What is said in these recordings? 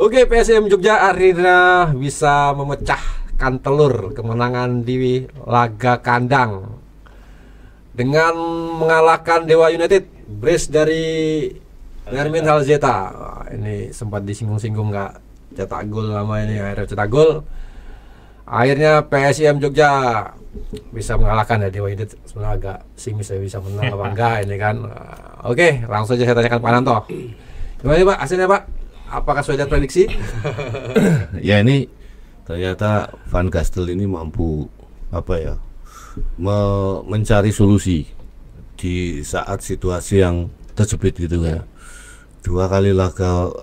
Oke, PSM Jogja akhirnya bisa memecahkan telur kemenangan di laga kandang dengan mengalahkan Dewa United. Brace dari Nermin Halzeta. Ini sempat disinggung-singgung nggak cetak gol lama ini, akhirnya cetak gol. Akhirnya PSM Jogja bisa mengalahkan ya Dewa United. Sebenarnya agak simis ya bisa menang apa enggak ini kan. Oke, langsung aja saya tanyakan Pak Nanto. Gimana Pak hasilnya Pak? Apakah sesuai dengan prediksi? Ya ini ternyata Van Gastel ini mampu mencari solusi di saat situasi yang terjepit gitu ya. 2 kali laga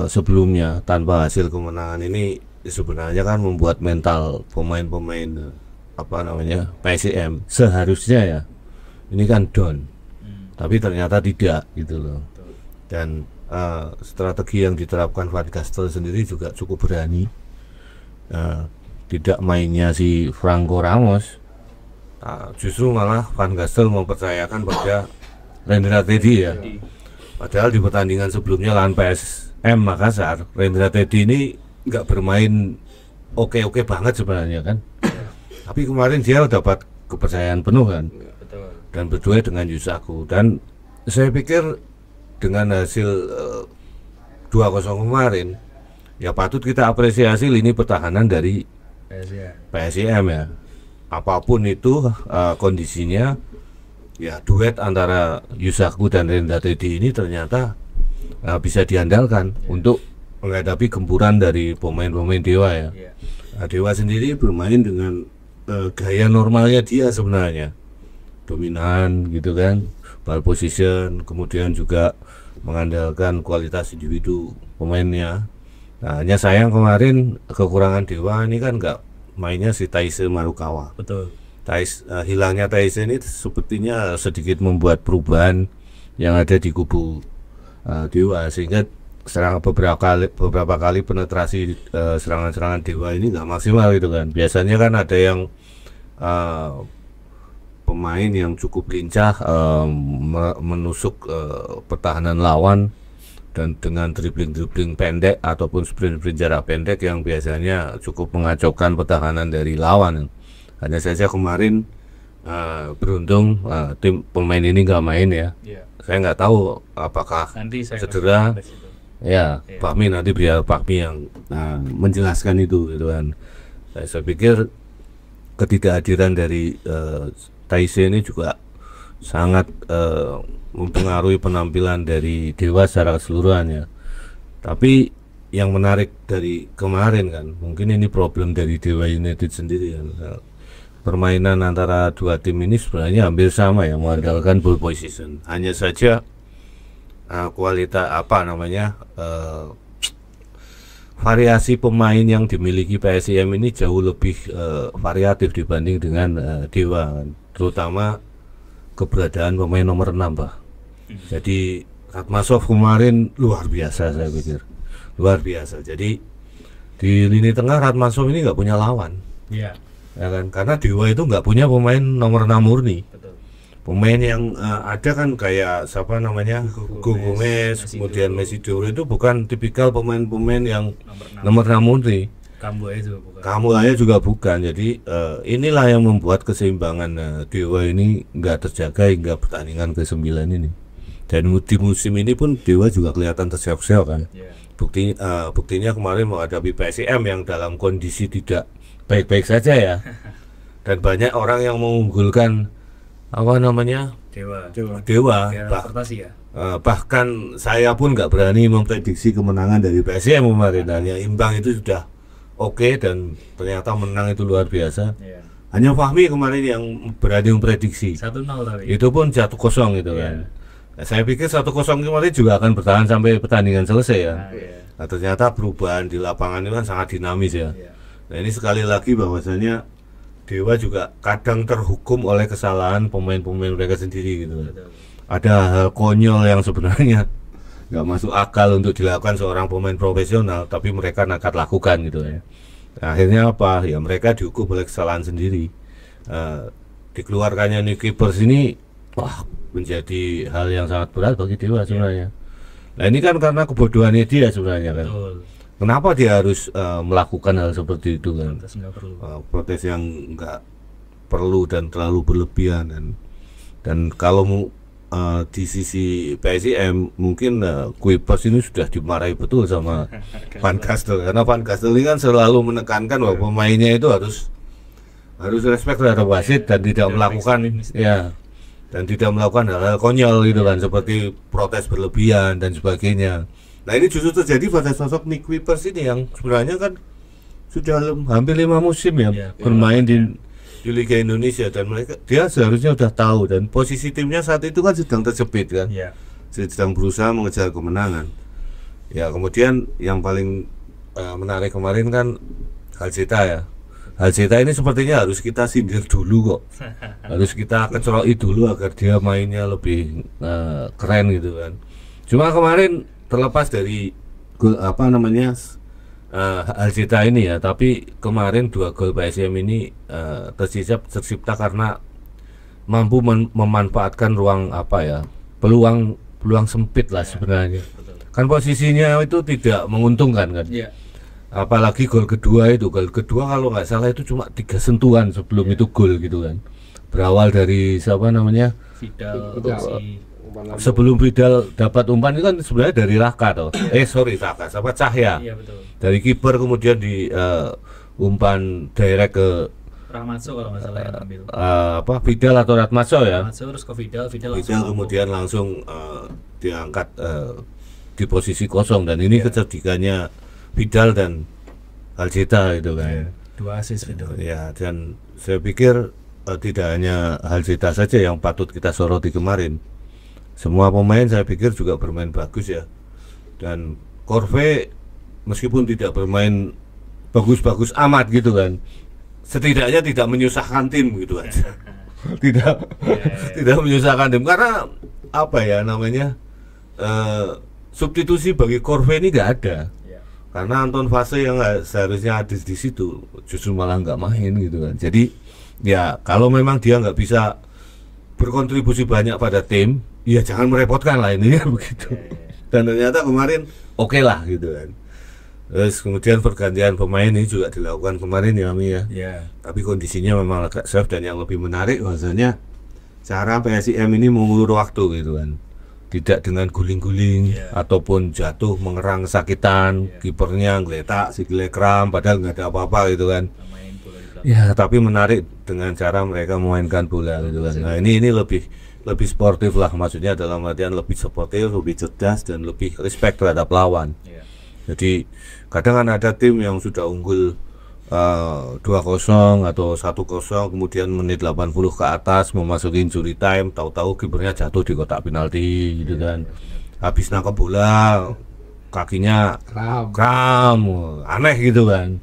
sebelumnya tanpa hasil kemenangan ini sebenarnya kan membuat mental pemain-pemain PSM seharusnya ya ini kan down, tapi ternyata tidak gitu loh. Dan strategi yang diterapkan Van Gastel sendiri juga cukup berani. Tidak mainnya si Franco Ramos, justru malah Van Gastel mempercayakan pada Rendra Teddy ya. Padahal di pertandingan sebelumnya lawan PSM Makassar, Rendra Teddy ini nggak bermain oke banget sebenarnya kan. Tapi kemarin dia dapat kepercayaan penuh kan, dan berdua dengan Yusaku. Dan saya pikir dengan hasil 2-0 kemarin, ya patut kita apresiasi lini pertahanan dari PSM ya. Apapun itu kondisinya, ya duet antara Yusaku dan Rendra Teddy ini ternyata bisa diandalkan untuk menghadapi gempuran dari pemain-pemain Dewa ya. Dewa sendiri bermain dengan gaya normalnya dia sebenarnya, dominan gitu kan, ball position, kemudian juga mengandalkan kualitas individu pemainnya. Nah, hanya sayang kemarin kekurangan Dewa ini kan nggak mainnya si Taise Marukawa. Betul. Hilangnya Taise ini sepertinya sedikit membuat perubahan yang ada di kubu Dewa, sehingga beberapa kali penetrasi serangan-serangan Dewa ini nggak maksimal gitu kan. Biasanya kan ada yang pemain yang cukup lincah menusuk pertahanan lawan dan dengan dribbling pendek ataupun sprint jarak pendek yang biasanya cukup mengacaukan pertahanan dari lawan. Hanya saja kemarin beruntung tim pemain ini nggak main ya. Saya nggak tahu apakah cedera. Ya, Fahmi nanti biar Fahmi yang menjelaskan itu gitu kan. Saya pikir ketidakhadiran dari Taise ini juga sangat mempengaruhi penampilan dari Dewa secara keseluruhan ya. Tapi yang menarik dari kemarin kan, mungkin ini problem dari Dewa United sendiri kan. Permainan antara dua tim ini sebenarnya hampir sama ya, mengandalkan ball position. Hanya saja kualitas variasi pemain yang dimiliki PSM ini jauh lebih variatif dibanding dengan Dewa kan. Terutama keberadaan pemain nomor 6 Pak. Jadi Ratmasov kemarin luar biasa, saya pikir luar biasa. Jadi di lini tengah Ratmasov ini nggak punya lawan ya kan, karena Dewa itu nggak punya pemain nomor 6 murni. Pemain yang ada kan kayak siapa namanya Gomez, kemudian Messi Doro, itu bukan tipikal pemain-pemain yang nomor 6 murni. Kambuaya juga bukan. Jadi inilah yang membuat keseimbangan Dewa ini nggak terjaga hingga pertandingan ke-9 ini. Dan di musim ini pun Dewa juga kelihatan terseok-seok kan. Buktinya kemarin menghadapi PSM yang dalam kondisi tidak baik-baik saja ya. Dan banyak orang yang mengunggulkan Dewa. Bahkan saya pun nggak berani memprediksi kemenangan dari PSM kemarin. Hanya imbang itu sudah oke, dan ternyata menang itu luar biasa. Hanya Fahmi kemarin yang berani memprediksi 1-0 tadi. Itu pun 1-0 gitu kan. Nah, saya pikir 1-0 kemarin juga akan bertahan sampai pertandingan selesai ya. Nah, ternyata perubahan di lapangan itu kan sangat dinamis ya. Nah, ini sekali lagi bahwasanya Dewa juga kadang terhukum oleh kesalahan pemain-pemain mereka sendiri gitu. Ada hal konyol yang sebenarnya nggak masuk akal untuk dilakukan seorang pemain profesional, tapi mereka nekat lakukan gitu ya. Nah, akhirnya apa? Ya mereka dihukum oleh kesalahan sendiri. Dikeluarkannya Nicky Pers ini menjadi hal yang sangat berat bagi Dewa sebenarnya. Nah, ini kan karena kebodohannya dia sebenarnya kan. kenapa dia harus melakukan hal seperti itu kan? Protes nggak perlu. Protes yang nggak perlu dan terlalu berlebihan dan kalau di sisi PSIM mungkin Kuipers ini sudah dimarahi betul sama Van Gastel, karena Van Gastel ini kan selalu menekankan bahwa pemainnya itu harus respect terhadap wasit dan tidak melakukan dan tidak melakukan hal-hal konyol gitu kan, seperti protes berlebihan dan sebagainya. Nah ini justru terjadi pada sosok Nick Kuipers ini yang sebenarnya kan sudah hampir 5 musim bermain di Liga Indonesia, dan dia seharusnya sudah tahu, dan posisi timnya saat itu kan sedang terjepit kan, sedang berusaha mengejar kemenangan. Ya kemudian yang paling menarik kemarin kan Alceta ini sepertinya harus kita sindir dulu kok, harus kita keceroki dulu agar dia mainnya lebih keren gitu kan. Cuma kemarin terlepas dari Alceta ini ya, tapi kemarin 2 gol PSM ini tercipta karena mampu memanfaatkan ruang peluang sempit lah sebenarnya. Kan posisinya itu tidak menguntungkan kan. Apalagi gol kedua kalau nggak salah itu cuma 3 sentuhan sebelum itu gol gitu kan. Berawal dari Vidal. Sebelum Vidal dapat umpan itu kan sebenarnya dari Raka Cahya. Iya betul. Dari kiper kemudian di umpan direct ke Rahmatso kalau nggak salah yang ambil. Vidal atau Ratmatso ya. Rahmatso terus ke Vidal Kemudian langsung diangkat di posisi kosong, dan ini kecerdikannya Vidal dan Alceta itu kan. 2 assist Vidal. Ya, dan saya pikir tidak hanya Alceta saja yang patut kita soroti kemarin. Semua pemain saya pikir juga bermain bagus ya. Dan Corve meskipun tidak bermain bagus-bagus amat gitu kan, setidaknya tidak menyusahkan tim gitu aja. tidak menyusahkan tim, karena substitusi bagi Corve ini nggak ada. Karena Anton Fase yang seharusnya ada di situ justru malah nggak main gitu kan. Jadi ya kalau memang dia nggak bisa berkontribusi banyak pada tim, ya jangan merepotkan lah ini begitu. Dan ternyata kemarin oke lah gitu kan. Terus kemudian pergantian pemain ini juga dilakukan kemarin ya Mi ya. Tapi kondisinya memang agak safe, dan yang lebih menarik bahasanya cara PSIM ini mengulur waktu gitu kan. Tidak dengan guling-guling ataupun jatuh mengerang kesakitan, kipernya ngeletak sikile kram padahal nggak ada apa-apa gitu kan. Ya, tapi menarik dengan cara mereka memainkan bola gitu kan. Nah, ini lebih sportif lah, maksudnya dalam artian lebih sportif, lebih cerdas, dan lebih respect terhadap lawan. Jadi kadang kan ada tim yang sudah unggul 2-0 atau 1-0, kemudian menit 80 ke atas memasuki injury time, tahu-tahu kipernya jatuh di kotak penalti gitu kan. Habis nangkep bola kakinya kram, aneh gitu kan.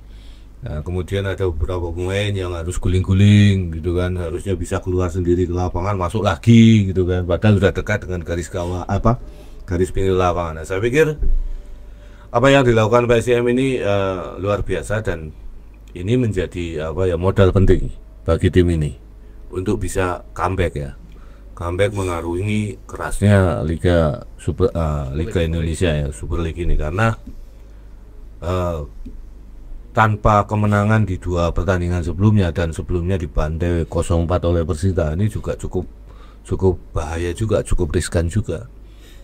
Nah, kemudian ada beberapa pemain yang harus guling-guling gitu kan, harusnya bisa keluar sendiri ke lapangan, masuk lagi gitu kan, padahal sudah dekat dengan garis pinggir lapangan. Nah, saya pikir apa yang dilakukan PSIM ini luar biasa, dan ini menjadi modal penting bagi tim ini untuk bisa comeback mengarungi kerasnya Liga Indonesia ya, Super League ini, karena tanpa kemenangan di 2 pertandingan sebelumnya, dan sebelumnya dibantai 0-4 oleh Persita, ini juga cukup bahaya juga, cukup riskan juga.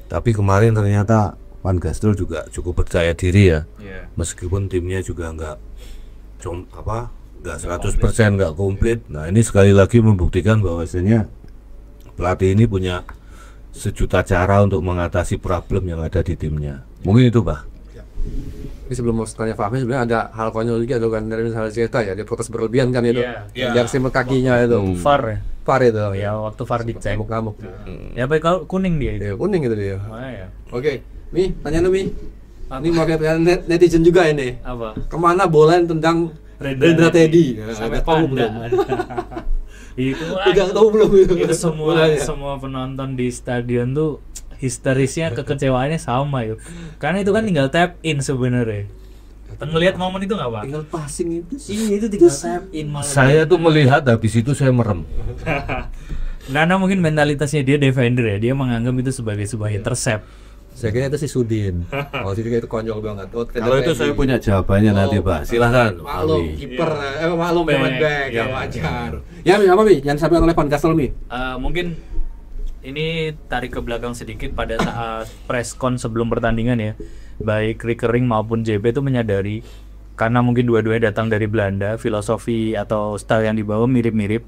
Tapi kemarin ternyata Van Gastel juga cukup percaya diri ya, meskipun timnya juga nggak 100% nggak komplit. Nah, ini sekali lagi membuktikan bahwasanya pelatih ini punya sejuta cara untuk mengatasi problem yang ada di timnya. Mungkin itu Pak. Ini sebelum tanya Fahmi, sebenarnya ada hal konyol juga kan dari misalnya cerita ya, dia protes berlebihan kan itu, yang simet kakinya itu, VAR itu, ya waktu VAR dicek, ngamuk. Ya baik, kalau kuning dia itu. Kuning itu dia. Oke, Mi, tanya lu Mi. Apa? Ini mau netizen juga ini. Apa? Kemana bola yang tendang Rendra Teddy? Sampai tahu belum? Itu Tidak tahu belum itu. Itu semua penonton di stadion tuh histerisnya, kekecewaannya sama itu. Karena itu kan tinggal tap in sebenarnya. Ngelihat momen itu nggak Pak? Tinggal passing itu. Iya, itu tinggal tap in. Saya tuh melihat habis itu saya merem. Karena mungkin mentalitasnya dia defender ya, dia menganggap itu sebagai sebuah intercept. Saya kira itu si Sudin. Oh, Sudin itu konyol banget. Oh, Kalau itu saya punya jawabannya nanti Pak. Silahkan. Maklum kiper, maklum pemain back, ya wajar. Ya, Mi, apa Mi? Yang disampaikan oleh Van Gastel Mi. Mungkin ini tarik ke belakang sedikit pada saat press con sebelum pertandingan ya. Baik Rickering maupun JB itu menyadari karena mungkin dua-duanya datang dari Belanda, filosofi atau style yang dibawa mirip-mirip,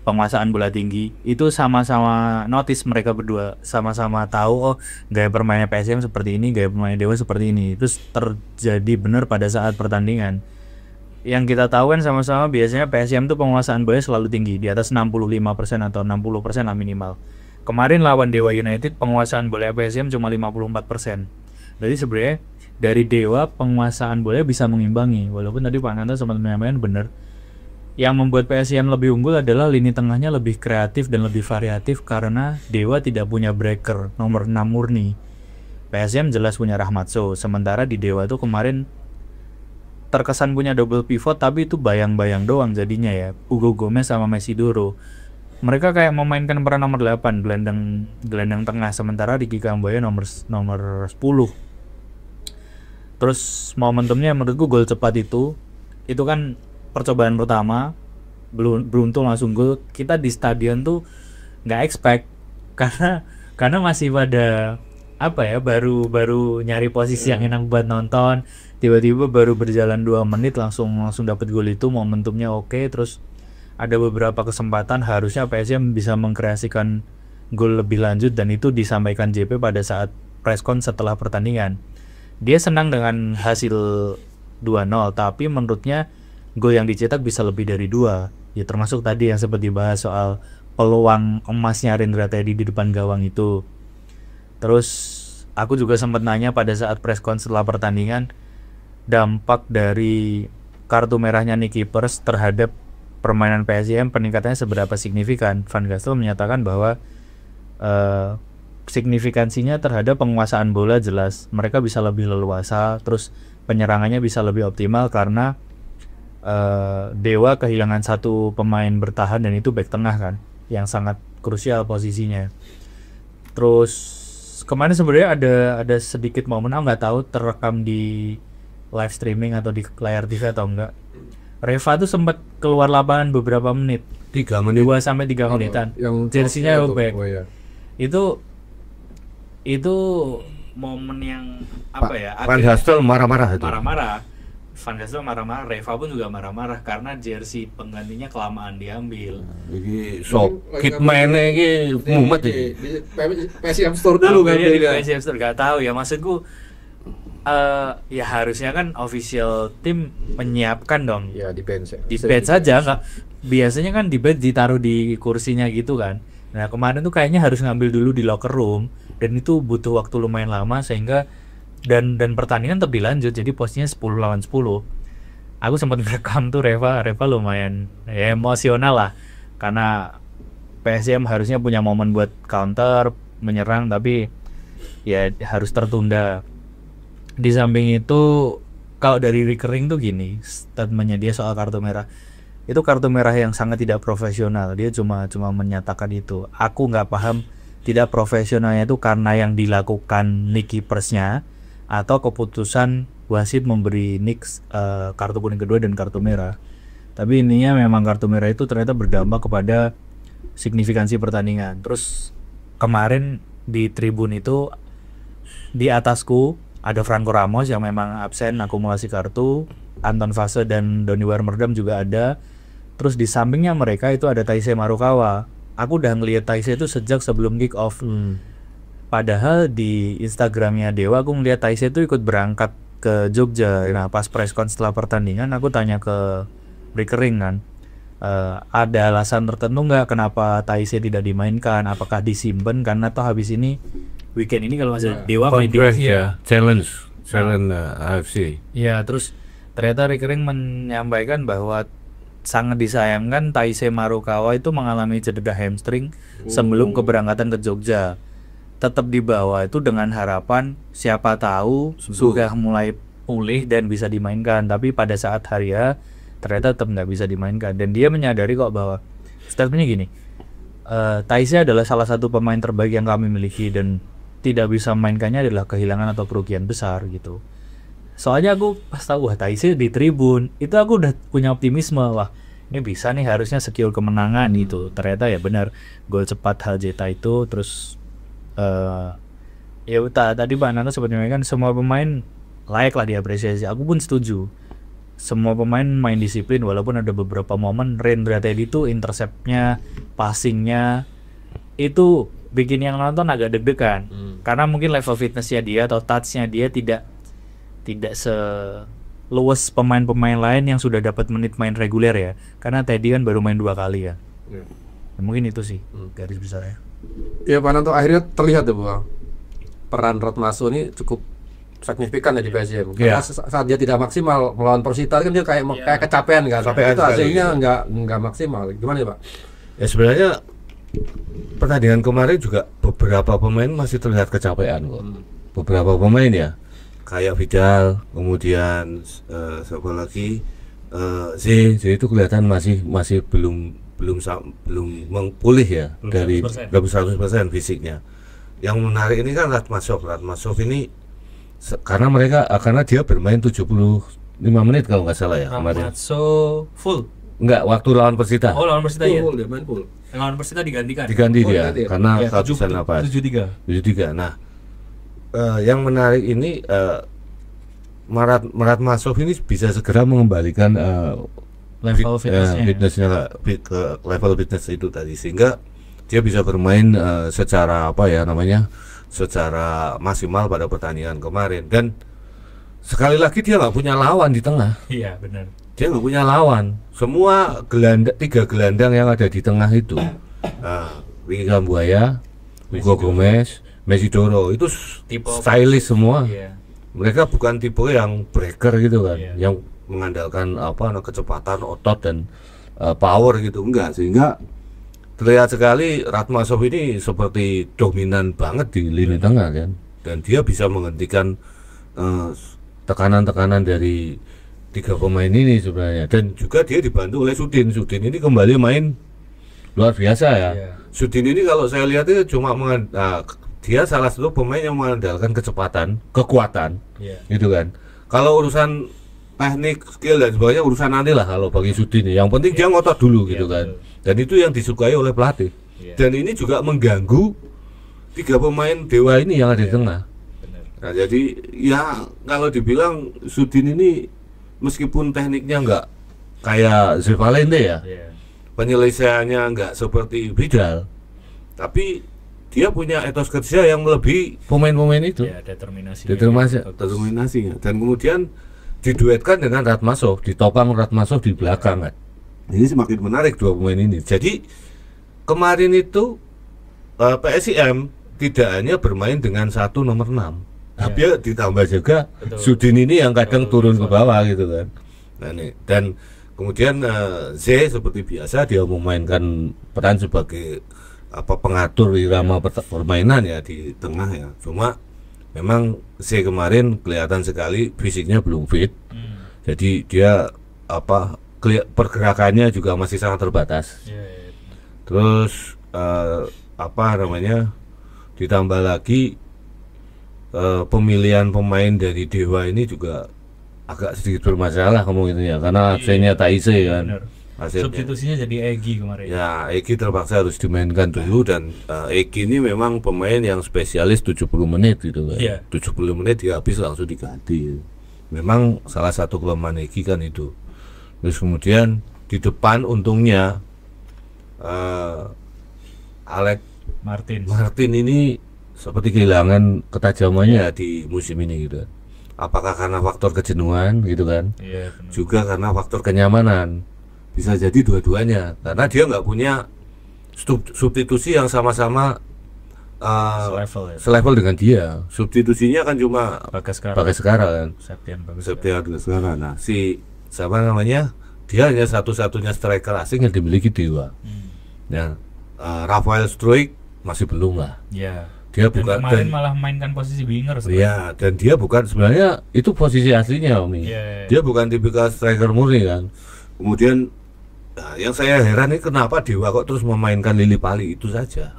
penguasaan bola tinggi. Itu sama-sama notice mereka berdua, sama-sama tahu oh gaya permainnya PSM seperti ini, gaya permainnya Dewa seperti ini. Terus terjadi benar pada saat pertandingan. Yang kita tahu kan sama-sama biasanya PSM tuh penguasaan bola selalu tinggi, di atas 65% atau 60% lah minimal. Kemarin lawan Dewa United penguasaan bola PSM cuma 54%. Jadi sebenarnya dari Dewa penguasaan bola bisa mengimbangi. Walaupun tadi Pak Nanta sempat menyampaikan benar. Yang membuat PSM lebih unggul adalah lini tengahnya lebih kreatif dan lebih variatif karena Dewa tidak punya breaker nomor 6 murni. PSM jelas punya Rahmatso, sementara di Dewa tuh kemarin terkesan punya double pivot tapi itu bayang-bayang doang jadinya ya. Hugo Gomez sama Mesidoro. Mereka kayak memainkan peran nomor 8, gelandang tengah, sementara Ricky Kamboya nomor 10. Terus momentumnya menurutku gol cepat itu kan percobaan pertama, beruntung langsung gol. Kita di stadion tuh nggak expect karena masih pada apa ya, baru nyari posisi yang enak buat nonton. Tiba-tiba baru berjalan 2 menit langsung dapat gol itu, momentumnya oke. Terus ada beberapa kesempatan harusnya PSM bisa mengkreasikan gol lebih lanjut dan itu disampaikan JP pada saat press con setelah pertandingan. Dia senang dengan hasil 2-0 tapi menurutnya gol yang dicetak bisa lebih dari 2. Ya termasuk tadi yang sempat dibahas soal peluang emasnya Rendra Teddy di depan gawang itu. Terus aku juga sempat nanya pada saat press con setelah pertandingan dampak dari kartu merahnya Nicky Pers terhadap permainan PSM peningkatannya seberapa signifikan. Van Gastel menyatakan bahwa signifikansinya terhadap penguasaan bola jelas. Mereka bisa lebih leluasa, terus penyerangannya bisa lebih optimal karena Dewa kehilangan 1 pemain bertahan dan itu back tengah kan, yang sangat krusial posisinya. Terus kemarin sebenarnya ada sedikit momen, aku nggak tahu terekam di live streaming atau di layar TV atau enggak. Reva tuh sempat keluar lapangan beberapa menit, 3 menit 2-3 menitan. Yang jersinya robek. Oh, iya. Itu momen yang apa ya? Van Gastel marah-marah itu. Marah-marah. Van Gastel marah-marah, Reva pun juga marah-marah karena jersey penggantinya kelamaan diambil. Iki sok kitman-nya iki mumet iki. Di PSM Store dulu kan Di dia. PSM Store gak tahu ya, maksudku ya harusnya kan official tim menyiapkan dong. Ya di bench ya. Di bed saja nggak, biasanya kan di bed ditaruh di kursinya gitu kan. Nah kemarin tuh kayaknya harus ngambil dulu di locker room dan itu butuh waktu lumayan lama sehingga dan pertandingan tetap dilanjut, jadi posisinya 10 lawan 10. Aku sempat merekam tuh Reva lumayan ya, emosional lah karena PSM harusnya punya momen buat counter menyerang tapi ya harus tertunda. Di samping itu kalau dari Rickering tuh gini statementnya dia soal kartu merah, itu kartu merah yang sangat tidak profesional. Dia cuma menyatakan itu. Aku nggak paham tidak profesionalnya itu karena yang dilakukan Nicky Persnya atau keputusan wasit memberi Nick kartu kuning kedua dan kartu merah. Tapi ininya memang kartu merah itu ternyata berdampak kepada signifikansi pertandingan. Terus kemarin di tribun itu di atasku ada Franco Ramos yang memang absen akumulasi kartu, Anton Fase dan Doni Warmerdam juga ada. Terus di sampingnya mereka itu ada Taisei Marukawa. Aku udah ngeliat Taisei itu sejak sebelum kick off. Padahal di Instagramnya Dewa aku ngeliat Taisei itu ikut berangkat ke Jogja. Nah pas press con setelah pertandingan aku tanya ke Rickering kan, ada alasan tertentu nggak kenapa Taisei tidak dimainkan? Apakah disimpan karena toh habis ini weekend ini kalau masih Dewa main di ya, challenge AFC. Ya, terus ternyata Rickering menyampaikan bahwa sangat disayangkan Taisei Marukawa itu mengalami cedera hamstring sebelum keberangkatan ke Jogja. Tetap dibawa itu dengan harapan siapa tahu sudah mulai pulih dan bisa dimainkan, tapi pada saat hari ya ternyata tetap nggak bisa dimainkan. Dan dia menyadari kok bahwa statementnya gini, Taisei adalah salah satu pemain terbaik yang kami miliki dan tidak bisa mainkannya adalah kehilangan atau kerugian besar gitu. Soalnya aku pas tahu wah Taise di tribun, itu aku udah punya optimisme, wah ini bisa nih harusnya skill kemenangan gitu. Ternyata ya benar, gol cepat Haljeta itu, terus tadi Pak Nano seperti kan semua pemain layak lah diapresiasi. Aku pun setuju. Semua pemain main disiplin walaupun ada beberapa momen Rendra Teddy itu interceptnya, passingnya itu bikin yang nonton agak deg-degan. Karena mungkin level fitnessnya dia atau touchnya dia tidak seluas pemain-pemain lain yang sudah dapat menit main reguler ya. Karena Teddy kan baru main 2 kali ya. Ya, mungkin itu sih garis besarnya. Ya Pak Nanto, akhirnya terlihat ya bahwa peran Ratmaso ini cukup signifikan ya di PSM. Karena saat dia tidak maksimal melawan Persita kan dia kayak kecapean kan. Sampai itu hasilnya nggak maksimal. Gimana ya Pak? Ya sebenarnya pertandingan kemarin juga beberapa pemain masih terlihat kecapean kok. Beberapa pemain ya, kayak Vidal, kemudian siapa lagi, Z itu kelihatan masih belum pulih ya, dari 100% fisiknya. Yang menarik ini kan Ratmasov ini karena dia bermain 75 menit kalau nggak salah ya kemarin. Full. Enggak, waktu lawan Persita. Oh, lawan Persita ya. Dia main full. Lawan Persita digantikan. Diganti dia karena ya, kehabisan napas. 73. Nah, yang menarik ini Ratmasov ini bisa segera mengembalikan level fitnessnya ke level fitness itu tadi, sehingga dia bisa bermain secara secara maksimal pada pertandingan kemarin. Dan sekali lagi dia nggak punya lawan di tengah. Iya benar. Dia nggak punya lawan. Semua tiga gelandang yang ada di tengah itu, Ricky Kambuaya, Hugo Gomez, Mesidoro itu tipe stylish semua. Iya. Mereka bukan tipe yang breaker gitu kan, yang mengandalkan kecepatan otot dan power gitu, enggak. Sehingga terlihat sekali Ratmasov ini seperti dominan banget di lini tengah kan, dan dia bisa menghentikan tekanan-tekanan dari 3 pemain ini sebenarnya. Dan juga dia dibantu oleh Sudin ini kembali main luar biasa ya. Sudin ini kalau saya lihat itu cuma dia salah satu pemain yang mengandalkan kecepatan, kekuatan, gitu kan. Kalau urusan teknik, skill dan sebagainya urusan nanti lah kalau bagi Sudin. Yang penting dia ngotot dulu gitu kan. Dan itu yang disukai oleh pelatih. Dan ini juga mengganggu 3 pemain dewa ini yang ada di tengah. Nah, jadi ya kalau dibilang Sudin ini meskipun tekniknya nggak kayak Zevalente ya, penyelesaiannya nggak seperti Vidal, tapi dia punya etos kerja yang melebihi pemain-pemain itu. Determinasinya. Dan kemudian diduetkan dengan Ratmasov, ditopang Ratmasov di belakang kan. Ini semakin menarik 2 pemain ini. Jadi kemarin itu PSIM tidak hanya bermain dengan 1 nomor 6, tapi ditambah juga Sudin ini yang kadang turun ke bawah gitu kan. Nah, nih. Dan kemudian Z seperti biasa dia memainkan peran sebagai pengatur irama permainan ya di tengah ya. Cuma memang Z kemarin kelihatan sekali fisiknya belum fit. Jadi dia pergerakannya juga masih sangat terbatas. Terus ditambah lagi pemilihan pemain dari Dewa ini juga agak sedikit bermasalah kemungkinannya karena absennya Taise kan. Substitusinya jadi Egy kemarin. Ya, Egy terpaksa harus dimainkan dulu. Dan Egy ini memang pemain yang spesialis 70 menit gitu kan. 70 menit dia habis langsung diganti. Memang salah satu kelemahan Egy kan itu. Terus kemudian di depan untungnya Alex Martin ini seperti kehilangan ketajamannya di musim ini gitu. Apakah karena faktor kejenuhan gitu kan? Juga karena faktor kenyamanan. Bisa jadi dua-duanya, karena dia nggak punya substitusi yang sama-sama selevel dengan dia. Substitusinya kan cuma pakai sekarang kan. Septian Bagasskara. Nah, dia hanya satu-satunya striker asing yang dimiliki Dewa. Nah, Rafael Struijk masih belum lah. Dia bukan kemarin malah mainkan posisi winger sebenarnya. Ya, dan dia bukan sebenarnya itu posisi aslinya Omi. Dia bukan tipikal striker murni kan. Kemudian yang saya heran ini kenapa Dewa kok terus memainkan Lili Pali itu saja.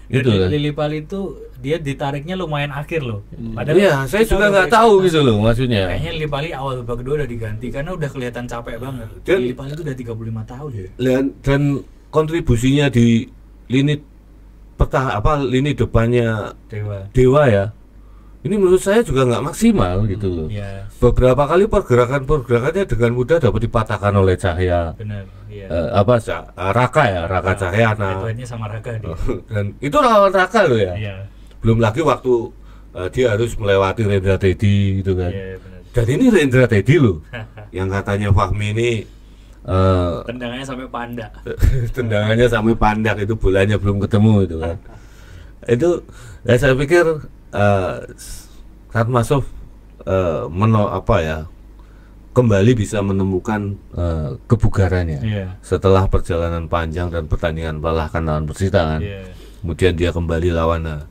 Itu kan. Lili Pali itu dia ditariknya lumayan akhir loh. Padahal Iya, saya kita juga udah nggak tahu berekspektasi. gitu loh maksudnya. Kayaknya Lili Pali awal babak kedua udah diganti karena udah kelihatan capek banget. Dan- Lili Pali itu udah 35 tahun ya. Dan kontribusinya di lini lini depannya Dewa ya. Ini menurut saya juga nggak maksimal gitu loh. Iya, Beberapa kali pergerakannya dengan mudah dapat dipatahkan oleh Cahya. benar. Iya. Raka Cahyana. Headline-nya sama Raka dia. Dan itu lawan Raka loh ya. Iya. Belum lagi waktu dia harus melewati Rendra Teddy gitu kan. Iya, benar. Dan ini Rendra Teddy loh. Yang katanya Fahmi ini Tendangannya sampai panda. tendangannya sampai pandak, itu bolanya belum ketemu itu kan. Itu ya saya pikir Khatmasov kembali bisa menemukan kebugarannya Iya. setelah perjalanan panjang dan pertandingan melelahkan lawan Persita kan. Iya. Kemudian dia kembali lawan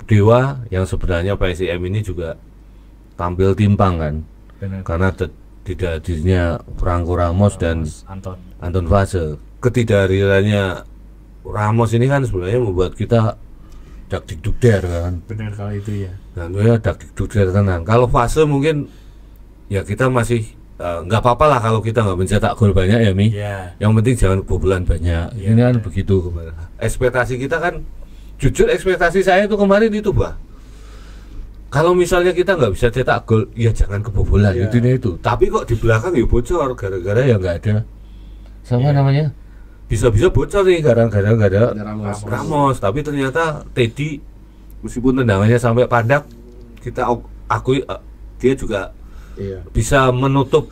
Dewa yang sebenarnya PSIM ini juga tampil timpang kan, Benar. karena tidak hadirnya Franco Ramos dan Anton. Anton Fase. Ketidakhadirannya Ramos ini kan sebenarnya membuat kita dak dikdukder kan. Benar kalau itu ya. Dan ya dak dikdukder tenan. Kalau Fase mungkin ya kita masih nggak apa-apa lah kalau kita nggak mencetak gol banyak ya Mi. Iya. Yang penting jangan kebobolan banyak. Iya, Ini kan benar. begitu kemarin. Ekspektasi kita kan, jujur ekspektasi saya itu kemarin itu bah. Kalau misalnya kita nggak bisa cetak gol, ya jangan kebobolan. Iya. Intinya itu. Tapi kok di belakang ya bocor gara-gara ya nggak ada. Sama namanya? Bisa-bisa bocor nih gara-gara nggak ada Ada Ramos. Tapi ternyata Teddy meskipun tendangannya sampai pandak, kita akui dia juga Iya. bisa menutup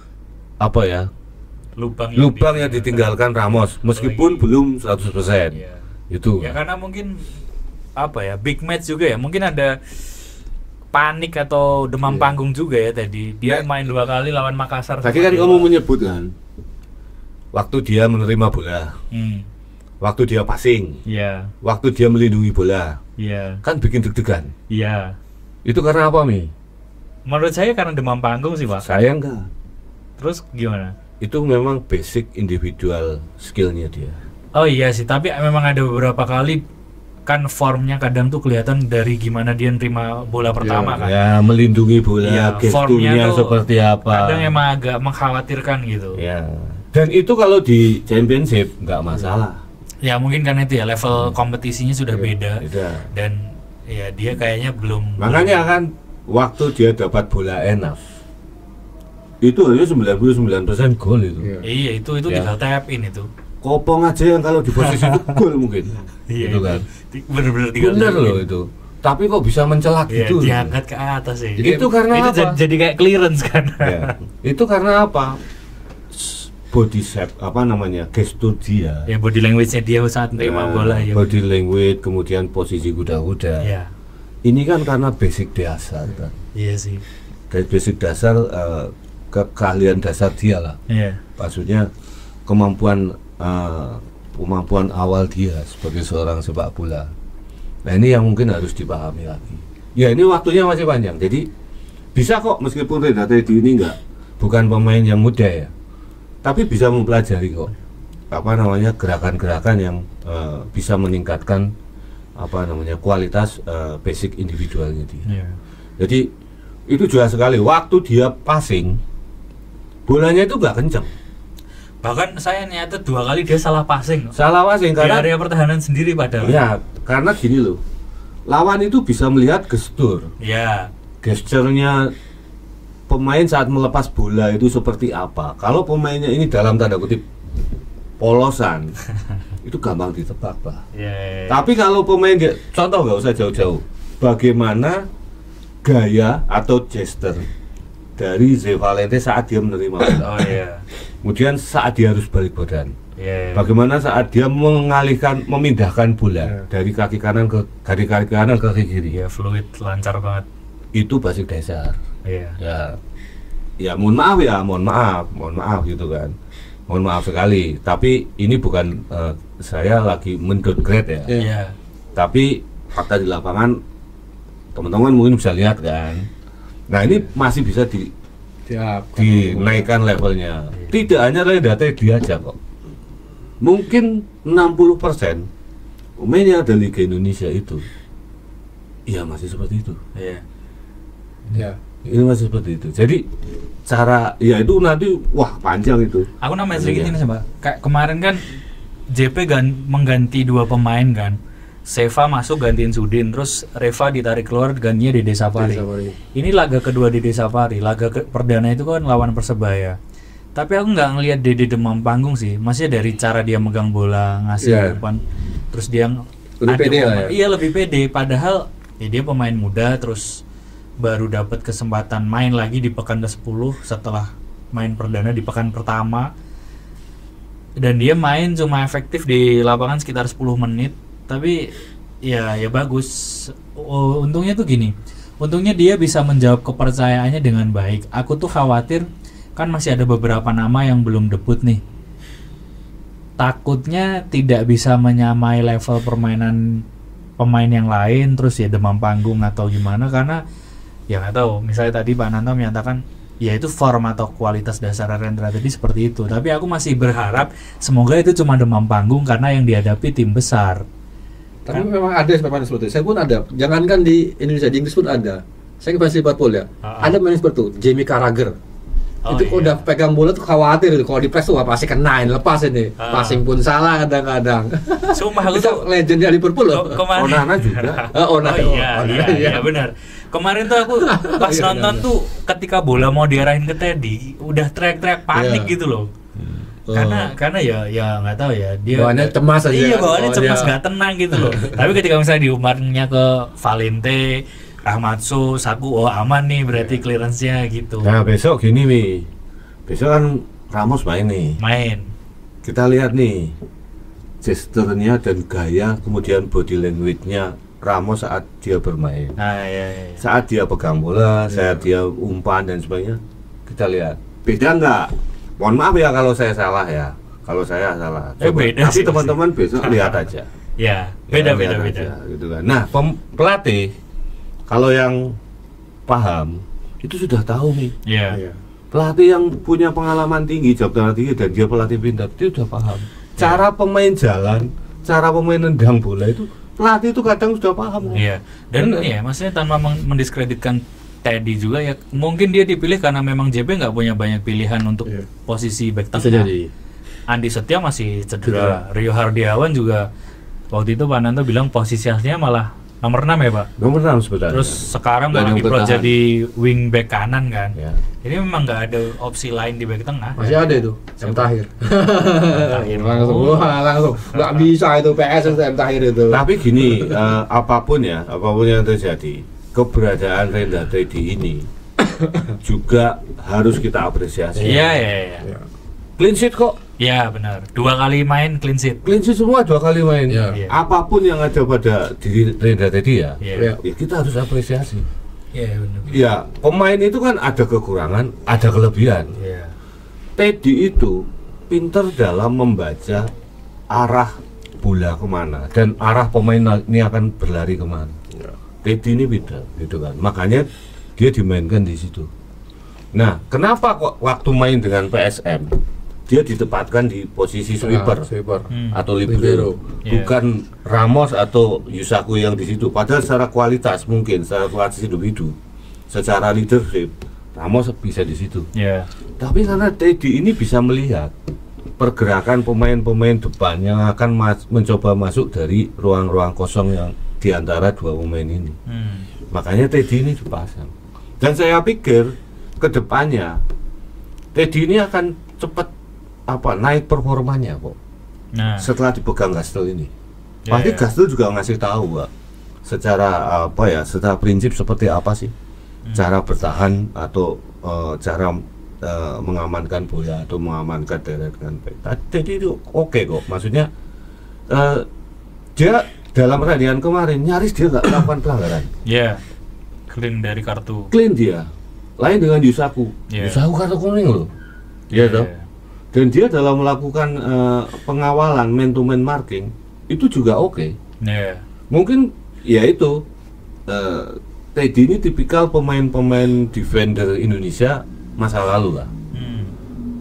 lubang yang ditinggalkan Ramos meskipun belum 100%. Iya. Itu. Ya karena mungkin big match juga ya. Mungkin ada panik atau demam Iya. panggung juga ya tadi. Dia main 2 kali lawan Makassar. Tadi sama kan Dewa. kamu menyebut kan, Waktu dia menerima bola, waktu dia passing, Iya. waktu dia melindungi bola, Iya. kan bikin deg-degan. Iya. Itu karena apa, Mi? Menurut saya karena demam panggung sih, Pak. Saya enggak. Terus gimana? Itu memang basic individual skillnya dia. Oh iya sih, tapi memang ada beberapa kali kan formnya kadang tuh kelihatan dari gimana dia nerima bola pertama kan. Ya, melindungi bola, Iya, formnya gesturnya tuh seperti apa. Kadang emang agak mengkhawatirkan gitu. Ya. Dan itu kalau di championship nggak masalah. Ya mungkin karena itu ya level kompetisinya sudah beda Beda. dan ya dia kayaknya belum. Makanya kan waktu dia dapat bola enak, itu harusnya 99% gol itu. Iya. Iya itu Ya. tinggal tap in itu. Kopong aja yang kalau di posisi itu gol mungkin. Iya Itu kan. Bener-bener tinggal Bener tap in. loh itu. Tapi kok bisa mencelak Iya, gitu? diangkat ke atas ya. Itu karena itu apa? jadi kayak clearance kan. Ya. Itu karena apa? Body shape, gestur dia. Ya body language-nya dia saat nerima bola ya. Body language, kemudian posisi kuda-kuda. Iya. Ini kan karena basic dasar kan. Iya sih. Dari basic dasar keahlian dasar dia lah. Iya. Maksudnya kemampuan awal dia sebagai seorang sepak bola. Nah ini yang mungkin harus dipahami lagi. Ya ini waktunya masih panjang. Jadi bisa kok meskipun Rendra Teddy ini bukan pemain yang muda ya, tapi bisa mempelajari kok gerakan-gerakan yang bisa meningkatkan kualitas basic individualnya dia. Iya. Jadi itu jelas sekali waktu dia passing bolanya itu nggak kencang. Bahkan saya nyata 2 kali dia salah passing Salah passing di karena area pertahanan sendiri padahal. ya karena gini loh, lawan itu bisa melihat gestur, Iya. gesturnya pemain saat melepas bola itu seperti apa. Kalau pemainnya ini dalam tanda kutip polosan, itu gampang ditebak Pak. Iya. Tapi kalau pemain contoh nggak usah jauh-jauh, bagaimana gaya atau gesture dari Zé Valente saat dia menerima bola. Oh iya. Kemudian saat dia harus balik badan. Iya. Bagaimana saat dia memindahkan bola dari kaki kanan ke kaki kiri. Iya, fluid, lancar banget. Itu basic dasar. Iya. Ya mohon maaf gitu kan. Mohon maaf sekali. Tapi ini bukan saya lagi mendowngrade ya. Iya. Tapi fakta di lapangan teman-teman mungkin bisa lihat kan. Nah ini masih bisa dinaikkan levelnya. Tidak hanya Rendra Teddy aja kok. Mungkin 60% pemain yang ada Liga Indonesia itu ya masih seperti itu. Iya. Ya. Ini masih seperti itu. Jadi cara ya itu nanti wah panjang itu. Aku namanya sedikit Iya. ini Mbak. Kayak kemarin kan JP mengganti 2 pemain kan. Seva masuk gantiin Sudin, terus Reva ditarik keluar gantinya Dede Safari. Ini laga kedua Dede Safari. Laga perdana itu kan lawan Persebaya. Tapi aku nggak ngelihat Dede demam panggung sih. Masih dari cara dia megang bola, ngasih Iya. depan. Terus dia Lebih pede lah ya. Iya, lebih pede. Padahal ya dia pemain muda, terus baru dapat kesempatan main lagi di pekan ke-10 setelah main perdana di pekan pertama. Dan dia main cuma efektif di lapangan sekitar 10 menit. Tapi ya bagus. Untungnya tuh gini. Untungnya dia bisa menjawab kepercayaannya dengan baik. Aku tuh khawatir kan masih ada beberapa nama yang belum debut nih. Takutnya tidak bisa menyamai level permainan pemain yang lain, terus ya demam panggung atau gimana, karena ya nggak tahu. Misalnya tadi Pak Nanto menyatakan ya itu form atau kualitas dasar Rendra tadi seperti itu. Tapi aku masih berharap semoga itu cuma demam panggung karena yang dihadapi tim besar. Tapi memang ada pemain seperti itu. Saya pun ada. Jangankan di Indonesia, di Inggris pun ada. Saya ke fans Liverpool ya. Ada pemain seperti itu, Jamie Carragher. Itu kalau udah pegang bola tuh khawatir itu. Kalau di press tuh wah, pasti kenain, lepas ini. Passing pun salah kadang-kadang. Sumpah aku Bisa tuh legendnya Liverpool loh. kemarin. Onana juga. Iya benar. Kemarin tuh aku pas Iya, nonton iya. tuh ketika bola mau diarahin ke Teddy, udah teriak-teriak panik Iya. gitu loh. Karena ya nggak tahu ya dia Bawaannya cemas aja. Iya, bawaannya Oh, cemas, dia- nggak tenang gitu loh. Tapi ketika misalnya diumarnya ke Valente, Rahmatsu, Saku, oh aman nih berarti clearance-nya gitu. Nah besok gini Mi, besok kan Ramos main nih. Main. Kita lihat nih gesturnya dan gaya kemudian body language-nya Ramos saat dia bermain. Nah, iya. Saat dia pegang bola, saat dia umpan dan sebagainya, kita lihat beda nggak? Mohon maaf ya kalau saya salah ya, kalau saya salah. Beda Tapi sih teman-teman besok lihat aja. Ya, Ya, beda. lihat aja, gitu kan. Nah pelatih kalau yang paham itu sudah tahu nih. Iya. Iya. Pelatih yang punya pengalaman tinggi, jawab tangan tinggi dan dia pelatih pintar, dia sudah paham. Cara pemain jalan, cara pemain nendang bola itu pelatih itu kadang sudah paham. Iya. Dan Bener. ya, maksudnya tanpa mendiskreditkan Teddy juga ya, mungkin dia dipilih karena memang JB nggak punya banyak pilihan untuk Iya. posisi back Bisa tengah. jadi. Andi Setia masih cedera. Rio Hardiawan juga waktu itu Pak Nanto bilang posisi aslinya malah nomor 6 ya Pak. Nomor 6 sebenarnya. Terus sekarang malah Gelandang diplot bertahan. jadi wing back kanan kan. ya. Jadi memang nggak ada opsi lain di back tengah. Masih ada itu, M Tahir. Tahir. langsung, Oh. wah, langsung. Nggak bisa itu PS itu M Tahir itu. Tapi gini, apapun yang terjadi, keberadaan Rendra Teddy ini juga harus kita apresiasi. Iya. Clean sheet kok. Iya benar. 2 kali main clean sheet. Clean sheet semua 2 kali main. Iya. Iya. Apapun yang ada pada diri Rendra Teddy ya, Iya. ya kita harus apresiasi. Iya benar. Ya, pemain itu kan ada kekurangan, ada kelebihan. Iya. Teddy itu pintar dalam membaca arah bola kemana dan arah pemain ini akan berlari kemana. Teddy ini pintar, gitu kan. Makanya dia dimainkan di situ. Nah, kenapa kok waktu main dengan PSM dia ditempatkan di posisi sweeper Sweeper. atau Libero. libero, Iya. bukan Ramos atau Yusaku yang di situ. Padahal secara kualitas mungkin, secara kualitas individu, secara leadership, Ramos bisa di situ. Iya. Tapi karena Teddy ini bisa melihat pergerakan pemain-pemain depan yang akan mencoba masuk dari ruang-ruang kosong yang di antara dua pemain ini. Makanya Teddy ini dipasang. Dan saya pikir ke depannya Teddy ini akan cepat naik performanya kok. Nah. Setelah dipegang Gastel ini. Ya, Pasti ya. Gastel juga ngasih tahu, Pak. Secara secara prinsip seperti apa sih cara bertahan atau cara mengamankan bola atau mengamankan daerah dengan baik. Jadi itu oke kok. Maksudnya dia dalam pertandingan kemarin nyaris dia nggak melakukan pelanggaran. Iya. Clean dari kartu. Clean dia. Lain dengan Yusaku. Iya. Yusaku kartu kuning loh. Iya toh. Dan dia dalam melakukan pengawalan man to man marking itu juga oke. Iya. Mungkin ya itu Teddy ini tipikal pemain-pemain defender Indonesia masa lalu lah.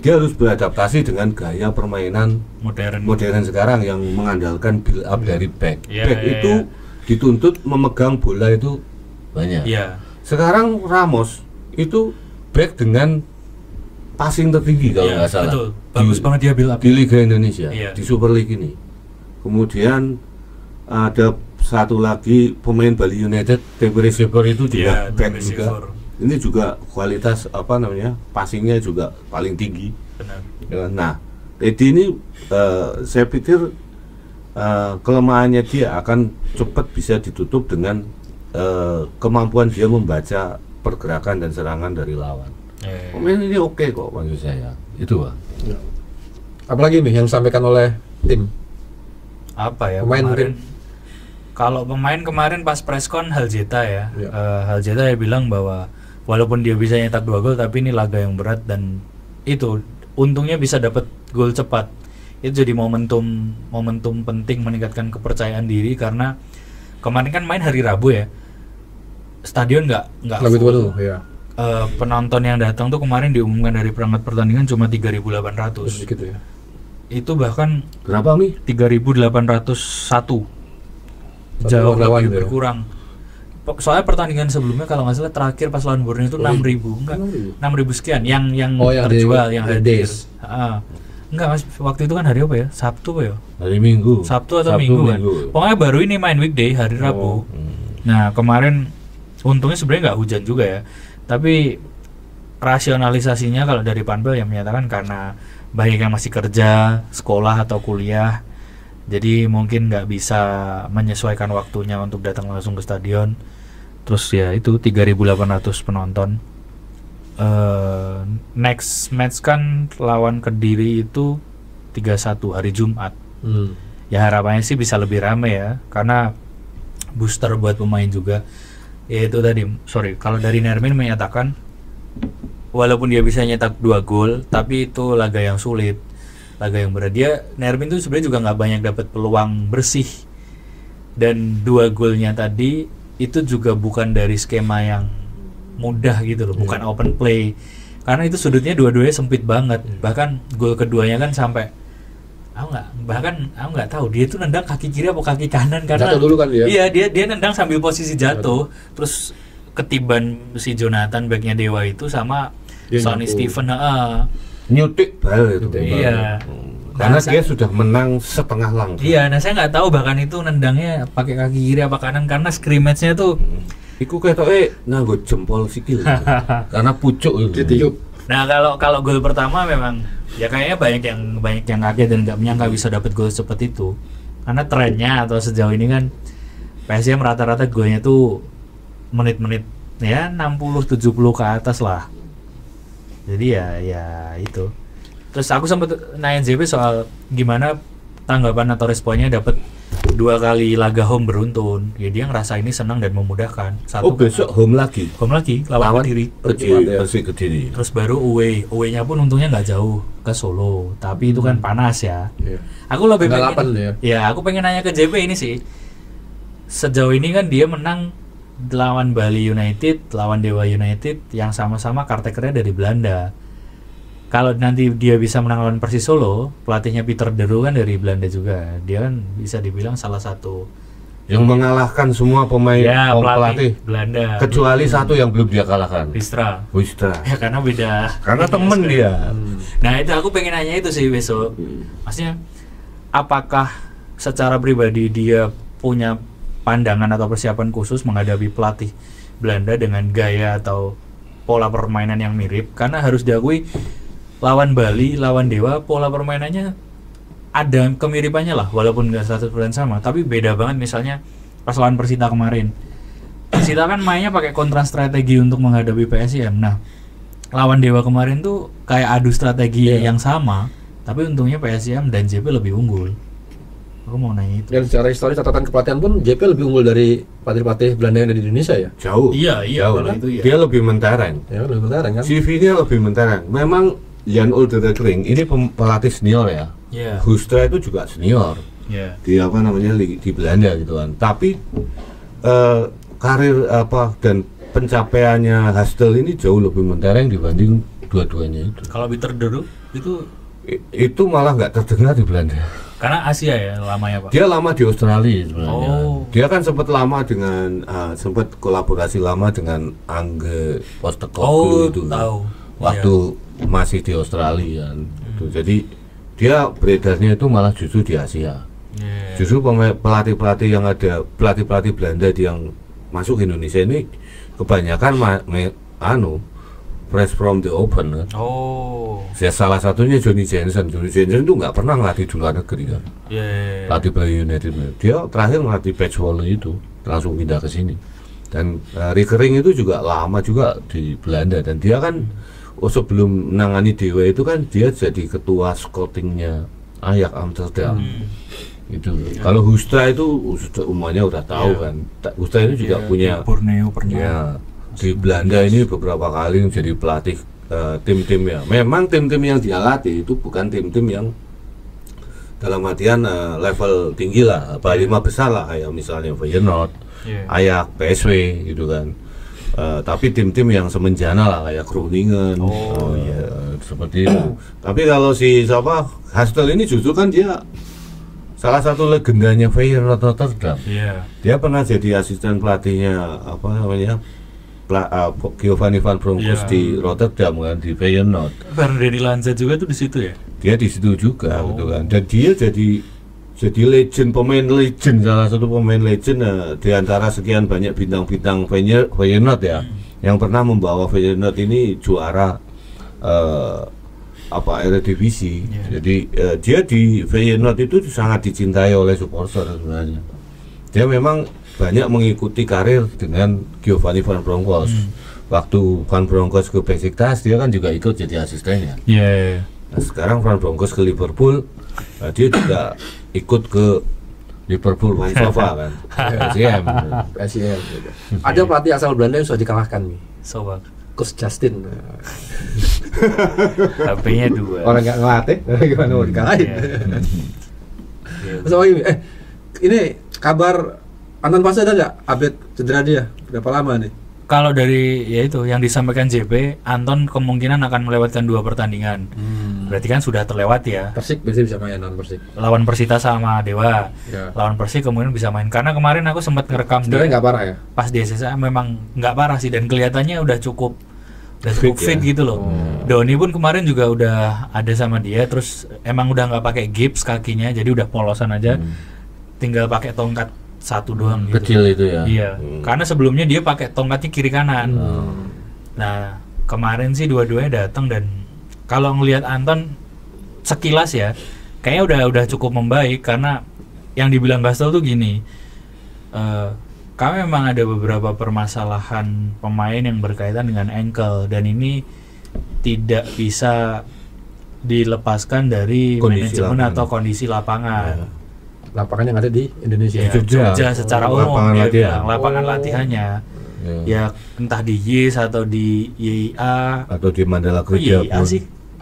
dia harus beradaptasi dengan gaya permainan modern sekarang yang mengandalkan build up dari back. Back itu dituntut memegang bola itu banyak. Sekarang Ramos itu back dengan passing tertinggi kalau nggak salah. Betul. Bagus banget dia build up di Liga Indonesia, di Super League ini. Kemudian ada satu lagi pemain Bali United, Tebere Sepor itu juga back juga. Ini juga kualitas passingnya juga paling tinggi. Benar. Nah, Teddy ini saya pikir kelemahannya dia akan cepat bisa ditutup dengan kemampuan dia membaca pergerakan dan serangan dari lawan. Pemain ini oke kok maksud saya. Itu Pak. Apalagi nih yang disampaikan oleh tim? Apa ya pemain kemarin? Kalau pemain kemarin pas preskon Haljeta ya, Haljeta ya bilang bahwa walaupun dia bisa nyetak 2 gol tapi ini laga yang berat dan itu untungnya bisa dapat gol cepat. Itu jadi momentum penting meningkatkan kepercayaan diri karena kemarin kan main hari Rabu ya. Stadion nggak full. Penonton yang datang tuh kemarin diumumkan dari perangkat pertandingan cuma 3.800. Sedikit ya. Itu bahkan berapa nih? 3.801. Jauh lebih berkurang. Soalnya pertandingan sebelumnya kalau nggak salah terakhir pas lawan Borneo itu 6.000 enggak 6.000 sekian yang terjual yang hadir. Enggak Mas, waktu itu kan hari apa ya? Sabtu apa ya? Hari Minggu. Sabtu atau Minggu kan. Pokoknya baru ini main weekday hari Rabu. Nah, kemarin untungnya sebenarnya nggak hujan juga ya. Tapi rasionalisasinya kalau dari Panpel yang menyatakan karena banyak yang masih kerja, sekolah atau kuliah. Jadi mungkin nggak bisa menyesuaikan waktunya untuk datang langsung ke stadion. Terus ya itu 3.800 penonton. Next match kan lawan Kediri itu 31 hari Jumat. Ya harapannya sih bisa lebih ramai ya, karena booster buat pemain juga. Ya itu tadi, kalau dari Nermin menyatakan walaupun dia bisa nyetak 2 gol, tapi itu laga yang sulit, laga yang berat. Nermin tuh sebenarnya juga nggak banyak dapat peluang bersih, dan 2 golnya tadi itu juga bukan dari skema yang mudah gitu loh, bukan open play, karena itu sudutnya dua-duanya sempit banget. Bahkan gol keduanya kan sampai aku nggak tahu dia itu nendang kaki kiri atau kaki kanan karena jatuh dulu kan dia. Iya, dia nendang sambil posisi jatuh, terus ketiban si Jonathan backnya Dewa itu sama Sonny Steven nyutik bal itu. Iya. Karena dia sudah menang setengah langsung. Iya, nah saya nggak tahu bahkan itu nendangnya pakai kaki kiri apa kanan karena scrimmage-nya tuh iku ketoke nganggo jempol sikil. Karena pucuk itu. Nah, kalau gol pertama memang ya kayaknya banyak yang kaget dan nggak menyangka bisa dapat gol seperti itu. Karena trennya atau sejauh ini kan PSM rata-rata golnya tuh menit-menit ya 60-70 ke atas lah. Jadi ya itu. Terus aku sempat nanya JP soal gimana tanggapan atau responnya dapat 2 kali laga home beruntun. Ya dia ngerasa ini senang dan memudahkan. Besok home lagi lawan Kediri. Kediri. Terus baru away-nya pun untungnya nggak jauh ke Solo, tapi itu kan panas ya. Aku lebih pengen aku pengen nanya ke JP ini sih. Sejauh ini kan dia menang lawan Bali United, lawan Dewa United yang sama-sama kartekernya dari Belanda. Kalau nanti dia bisa menang lawan Persis Solo, pelatihnya Peter de Roo kan dari Belanda juga. Dia kan bisa dibilang salah satu yang mengalahkan semua pemain pelatih Belanda. Kecuali satu yang belum dia kalahkan. Wistra. Ya karena beda. Karena temen dia. Nah itu aku pengen nanya itu sih besok. Maksudnya apakah secara pribadi dia punya pandangan atau persiapan khusus menghadapi pelatih Belanda dengan gaya atau pola permainan yang mirip? Karena harus diakui lawan Bali, lawan Dewa, pola permainannya ada kemiripannya lah, walaupun nggak 100% sama, tapi beda banget. Misalnya pas lawan Persita kemarin, Persita kan mainnya pakai kontra strategi untuk menghadapi PSIM. Nah, lawan Dewa kemarin tuh kayak adu strategi yang sama, tapi untungnya PSIM dan JP lebih unggul. Aku mau nanya itu. Dan secara histori catatan kepelatihan pun JP lebih unggul dari pelatih-pelatih Belanda yang ada di Indonesia ya? Jauh. Iya, jauh. Itu ya. Dia lebih mentereng. Ya, lebih mentereng kan? CV-nya lebih mentereng. Memang Jan Uldering ini pelatih senior ya. Hoekstra itu juga senior. Di di Belanda gitu kan. Tapi karir dan pencapaiannya Hastel ini jauh lebih mentereng dibanding dua-duanya itu. Kalau Peter de Roo Itu malah nggak terdengar di Belanda. Karena Asia ya lamanya Pak. Dia lama di Australia sebenarnya. Oh. Dia kan sempat lama dengan sempat kolaborasi lama dengan Angge Postecoglou itu. Tahu. Waktu masih di Australia kan. Jadi dia beredarnya itu malah justru di Asia. Yeah. Justru pelatih-pelatih yang ada, pelatih-pelatih Belanda yang masuk Indonesia ini kebanyakan fresh from the open kan. Oh. Ya, salah satunya Johnny Jensen. Johnny Jensen itu nggak pernah ngelatih di luar negeri kan. Yeah. Pelatih Bali United. Dia terakhir ngelatih Patchwole itu langsung pindah ke sini. Dan Rickering itu juga lama juga di Belanda, dan dia kan sebelum menangani Dewa itu kan dia jadi ketua scoutingnya Ajax Amsterdam. Itu. Kalau Hoekstra itu umumnya udah tahu kan. Hoekstra ini juga punya Borneo pernah. ya, di Belanda ini beberapa kali menjadi pelatih tim-tim ya. Memang tim-tim yang dia latih itu bukan tim-tim yang dalam artian level tinggi lah, apa 5 besar lah, kayak misalnya Feyenoord, Ajax, PSV gitu kan. Tapi tim-tim yang semenjana lah kayak Groningen, seperti itu. Tapi kalau si Hastel ini justru kan dia salah satu legendanya Feyenoord Rotterdam. Dia pernah jadi asisten pelatihnya Giovanni van Bronckhorst di Rotterdam kan, di Feyenoord. Ferdinand Lanza juga tuh di situ ya? Dia di situ juga gitu kan. Dan dia jadi legend, pemain legend, salah satu pemain legend di antara sekian banyak bintang-bintang Feyenoord ya, yang pernah membawa Feyenoord ini juara Eredivisie. Jadi dia di Feyenoord itu sangat dicintai oleh supporter sebenarnya. Dia memang banyak mengikuti karir dengan Giovanni van Bronckhorst. Waktu Van Bronckhorst ke Besiktas, dia kan juga ikut jadi asistennya. Nah, sekarang Van Bronckhorst ke Liverpool, dia juga ikut ke Liverpool Vancouver kan. PSM. Ada pelatih asal Belanda yang sudah dikalahkan nih. Sobat. Coach Justin. HP-nya 2. Orang nggak ngelatih, gimana mau dikalahin? Terus ini kabar Anton Pasha ada nggak update cedera dia? Berapa lama nih? Kalau dari ya itu yang disampaikan JP, Anton kemungkinan akan melewatkan 2 pertandingan. Berarti kan sudah terlewat ya. Persik berarti bisa main lawan Persik. Lawan Persita sama Dewa. Ya. Lawan Persik kemungkinan bisa main. Karena kemarin aku sempat ngerekam Cederanya nggak parah ya? pas di SSA, memang nggak parah sih, dan kelihatannya udah cukup fit gitu loh. Doni pun kemarin juga udah ada sama dia, terus emang udah nggak pakai gips kakinya, jadi udah polosan aja. Tinggal pakai tongkat 1 doang gitu. Kecil itu ya. Iya, karena sebelumnya dia pakai tongkatnya kiri kanan. Nah, kemarin sih dua-duanya datang, dan kalau ngelihat Anton sekilas ya, kayaknya udah cukup membaik. Karena yang dibilang Gastel tuh gini, kami memang ada beberapa permasalahan pemain yang berkaitan dengan ankle, dan ini tidak bisa dilepaskan dari Kondisi manajemen lapangan. atau kondisi lapangan. Lapangan yang ada di Indonesia. Ya, Jogja secara umum Lapangan dia latihan. bilang, lapangan latihannya ya entah di YIS atau di YIA Atau di Mandala kok Kerja YIA pun. sih?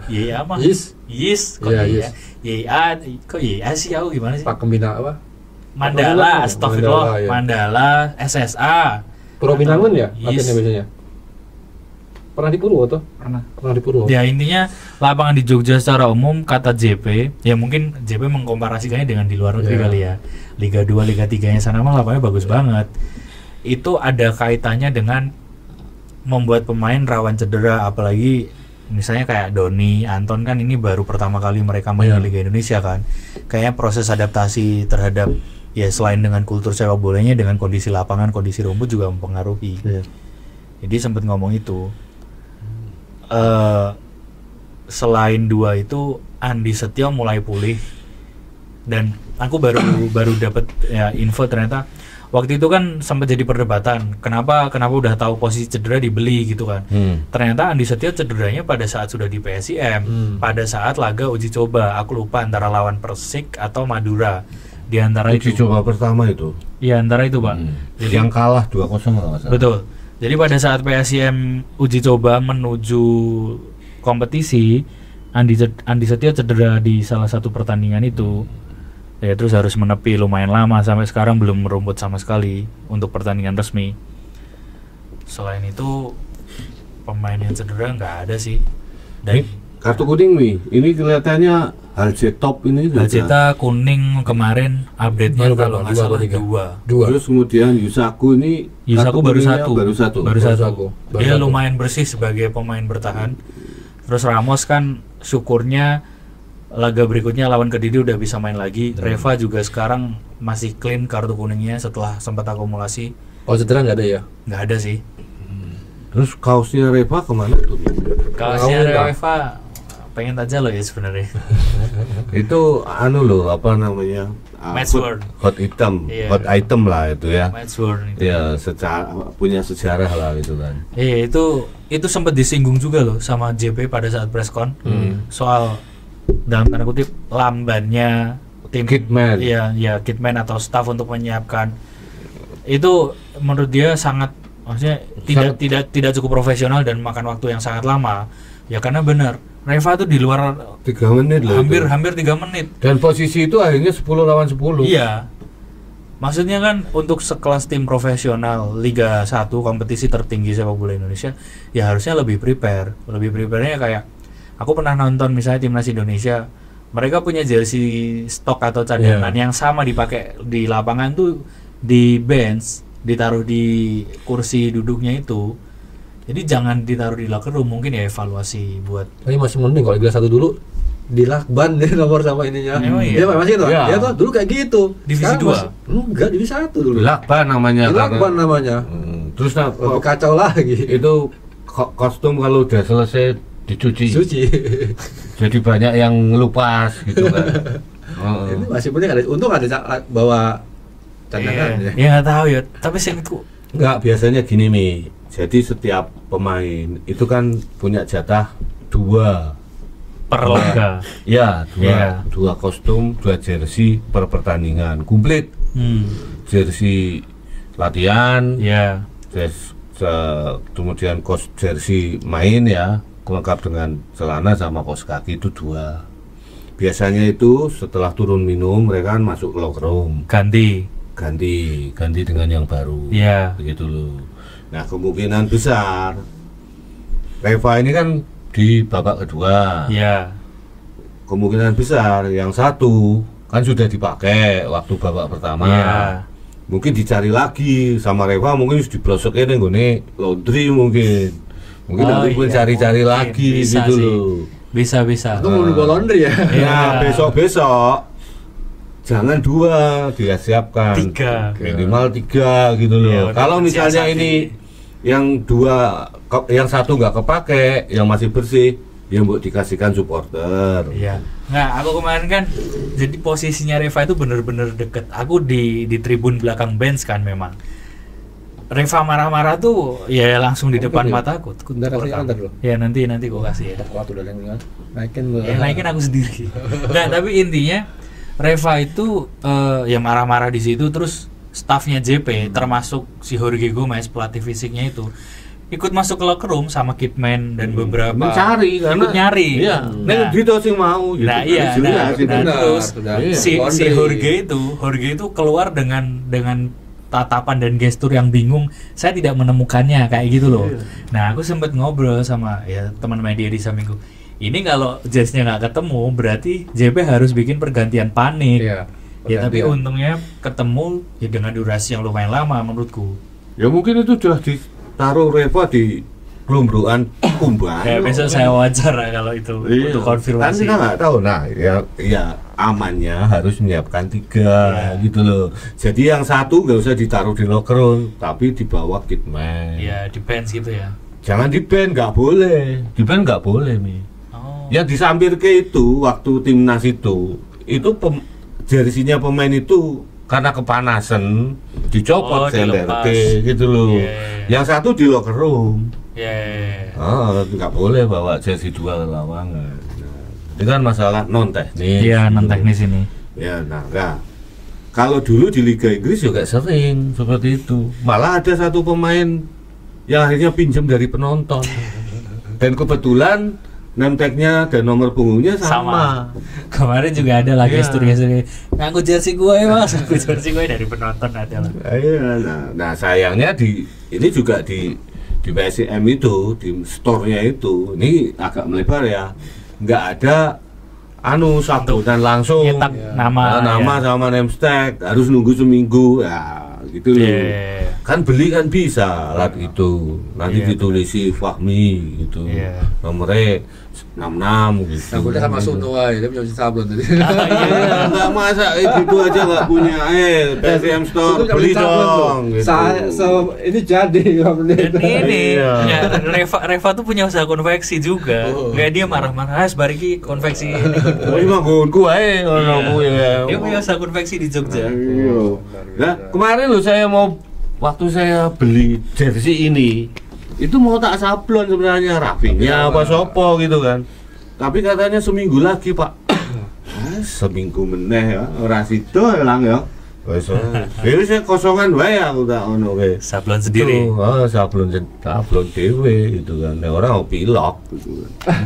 YIA mah? YIS kok Iya, YIA? YIS. YIA kok YIA sih, aku gimana sih? Pak Pembina apa? Mandala, astagfirullah, Mandala, ya. Mandala, SSA. Puro Binangun ya? Yes. Latihannya biasanya. Pernah di Purwo toh? Pernah. Pernah di Purwo. Ya intinya lapangan di Jogja secara umum kata JP, ya mungkin JP mengkomparasikannya dengan di luar negeri kali ya. Liga 2, Liga 3-nya sana mah lapangannya bagus banget. Itu ada kaitannya dengan membuat pemain rawan cedera, apalagi misalnya kayak Doni, Anton kan ini baru pertama kali mereka main di Liga Indonesia kan. Kayaknya proses adaptasi terhadap ya selain dengan kultur sepak bolanya, dengan kondisi lapangan, kondisi rumput juga mempengaruhi. Jadi sempat ngomong itu. Selain 2 itu, Andi Setio mulai pulih, dan aku baru dapat ya info ternyata waktu itu kan sempat jadi perdebatan kenapa udah tahu posisi cedera dibeli gitu kan. Ternyata Andi Setio cederanya pada saat sudah di PSIM, pada saat laga uji coba, aku lupa antara lawan Persik atau Madura, di antara Uji itu. coba pertama itu. Iya, antara itu Pak. Jadi Yang kalah 2-0 kalau nggak salah. betul. Jadi pada saat PSIM uji coba menuju kompetisi, Andi Setio cedera di salah satu pertandingan itu. Ya terus harus menepi lumayan lama, sampai sekarang belum merumput sama sekali untuk pertandingan resmi. Selain itu pemain yang cedera nggak ada sih. Dan Kartu kuning Mi, ini kelihatannya Haljeta ini sudah. Haljeta kuning kemarin update-nya Baru kalau berapa? nggak Dua salah atau tiga? 2. Dua. Terus kemudian Yusaku ini Yusaku kartu baru kuningnya satu. baru satu. Baru Baru satu. satu. Baru Dia satu. lumayan bersih sebagai pemain bertahan. Terus Ramos kan syukurnya laga berikutnya lawan Kediri udah bisa main lagi. Reva juga sekarang masih clean kartu kuningnya setelah sempat akumulasi. Oh, cedera nggak ada ya? Nggak ada sih. Terus kaosnya Reva kemana tuh? Kaosnya Tahu, Reva pengen aja loh ya sebenarnya. Itu anu loh, apa namanya? Matchworn. Hot item, Iya. hot item lah itu ya. Matchworn itu. Ya, punya sejarah lah itu kan. Iya, itu sempat disinggung juga loh sama JP pada saat preskon soal dalam tanda kutip lambannya tim Kitman. Iya, ya Kitman atau staff untuk menyiapkan. Itu menurut dia sangat, maksudnya tidak cukup profesional dan makan waktu yang sangat lama. Ya karena benar, Reva tuh di luar 3 menit loh. hampir itu. 3 menit. Dan posisi itu akhirnya 10 lawan 10. Iya. Maksudnya kan untuk sekelas tim profesional Liga 1, kompetisi tertinggi sepak bola Indonesia, ya harusnya lebih prepare. Lebih prepare-nya kayak aku pernah nonton misalnya timnas Indonesia, mereka punya jersey stok atau cadangan yang sama dipakai di lapangan tuh di bench, ditaruh di kursi duduknya itu. Jadi jangan ditaruh di locker room, mungkin ya evaluasi buat. Tapi masih mending kalau Liga 1 dulu di lakban deh nomor sama ininya. Emang iya? Iya, masih itu. Iya. Iya tuh dulu kayak gitu. Divisi Sekarang 2? masih- Enggak, divisi 1 dulu. Lakban namanya. Di lakban namanya. Terus Lebih kacau lagi. itu kostum kalau udah selesai dicuci. Suci. Jadi banyak yang ngelupas gitu kan. Ini masih mending ada, untung ada bawa cadangan ya. Ya nggak tahu ya, tapi seingatku Enggak, biasanya gini Mi. Jadi setiap pemain itu kan punya jatah 2. per laga. Ya, Iya. dua kostum, 2 jersey per pertandingan. Komplit. Jersey latihan, Ya. kemudian jersey main ya, lengkap dengan celana sama kaos kaki itu 2. Biasanya itu setelah turun minum mereka kan masuk ke locker room, ganti dengan yang baru. Ya. Begitu loh. Nah, kemungkinan besar Reva ini kan di babak kedua. Ya. Kemungkinan besar yang satu kan sudah dipakai waktu babak pertama. Ya. Mungkin dicari lagi sama Reva, mungkin harus diblosokin nih gue laundry mungkin nanti gue iya, cari-cari mungkin. lagi Bisa gitu sih. loh. Bisa. Itu mau dibawa laundry ya. Ya, besok jangan 2 dia siapkan, 3. minimal 3 gitu loh. Iya, udah Kalau misalnya siasati. ini yang 2 yang satu nggak kepake, yang masih bersih, ya buat dikasihkan supporter. Iya. Nggak, aku kemarin kan jadi posisinya Reva itu bener-bener deket. Aku di tribun belakang bench kan memang. Reva marah-marah tuh ya langsung di depan mataku. Bentar, kasih antar dulu. Ya nanti gua kasih ya. Waktu udah naikin Ya, naikin aku sendiri. Nah, tapi intinya Reva itu ya marah-marah di situ, terus stafnya JP termasuk si Jorge Gomez pelatih fisiknya itu ikut masuk ke locker room sama Kitman dan beberapa Mencari karena ikut nyari. Iya, Nah, gitu sih mau gitu. Nah iya, Jelas itu. terus Sudah. si Laundry. Jorge itu keluar dengan tatapan dan gestur yang bingung. Saya tidak menemukannya kayak gitu loh. Nah, aku sempat ngobrol sama ya teman media di sampingku. Ini kalau jersey-nya nggak ketemu, berarti JP harus bikin pergantian panik. Iya. Ya tapi Pergantian. untungnya ketemu ya dengan durasi yang lumayan lama menurutku. Ya mungkin itu sudah ditaruh Reva di Lumbruan Kumbang. Ya besok saya wawancara kalau itu Iya. untuk Kan konfirmasi. kita nggak tahu. Nah, ya amannya harus menyiapkan 3 gitu loh. Jadi yang satu nggak usah ditaruh di locker room, tapi di bawah kitman. Ya depends gitu ya. Jangan di band, nggak boleh. Di band nggak boleh Mi. Oh. Yang disampir ke itu waktu timnas itu jersinya pemain itu karena kepanasan dicopot, dilepas. gitu loh. Yeah. Yang satu di locker room. Ya. Nggak boleh bawa jersey 2 ke lapangan. Itu kan masalah non teknis. Iya, non teknis ini. Ya, nah. Kalau dulu di Liga Inggris juga sering seperti itu. Malah ada satu pemain yang akhirnya pinjam dari penonton. Dan kebetulan name tag-nya dan nomor punggungnya sama. Kemarin juga ada lah Iya. gestur-gestur ngaku jersey gue ya mas, ngaku jersey gue dari penonton ada lah. Iya, nah sayangnya ini juga di PSM itu, di store-nya itu, ini agak melebar ya. nggak ada sablonan langsung Nyetak nama nama ya. sama name tag, harus nunggu seminggu ya gitu loh. Iya. Kan beli kan bisa alat itu, nanti Iya, ditulisi Fahmi gitu, Iya. nomornya 66 gitu. Sablonnya sama Suno aja, dia punya sablon tadi. Iya, nggak masa gitu aja nggak punya. PSM Store Suno beli sablon tuh. dong. Gitu. Ini jadi Dan ini Iya. ya, Reva tuh punya usaha konveksi juga. Nggak, dia marah-marah, bariki konveksi ini. Oh, ini mah gonku ae ono kuwi ya. Dia punya usaha konveksi di Jogja. Iya. Nah, kemarin loh saya mau waktu saya beli jersey ini itu mau tak sablon sebenarnya Rafinya apa sopo gitu kan. Tapi katanya seminggu lagi, Pak. Seminggu meneh ya, ora sido hilang ya. Wes. Jadi saya kosongan wae aku tak ono kowe. Sablon sendiri. Sablon dhewe gitu kan. Nek ora mau pilok gitu kan.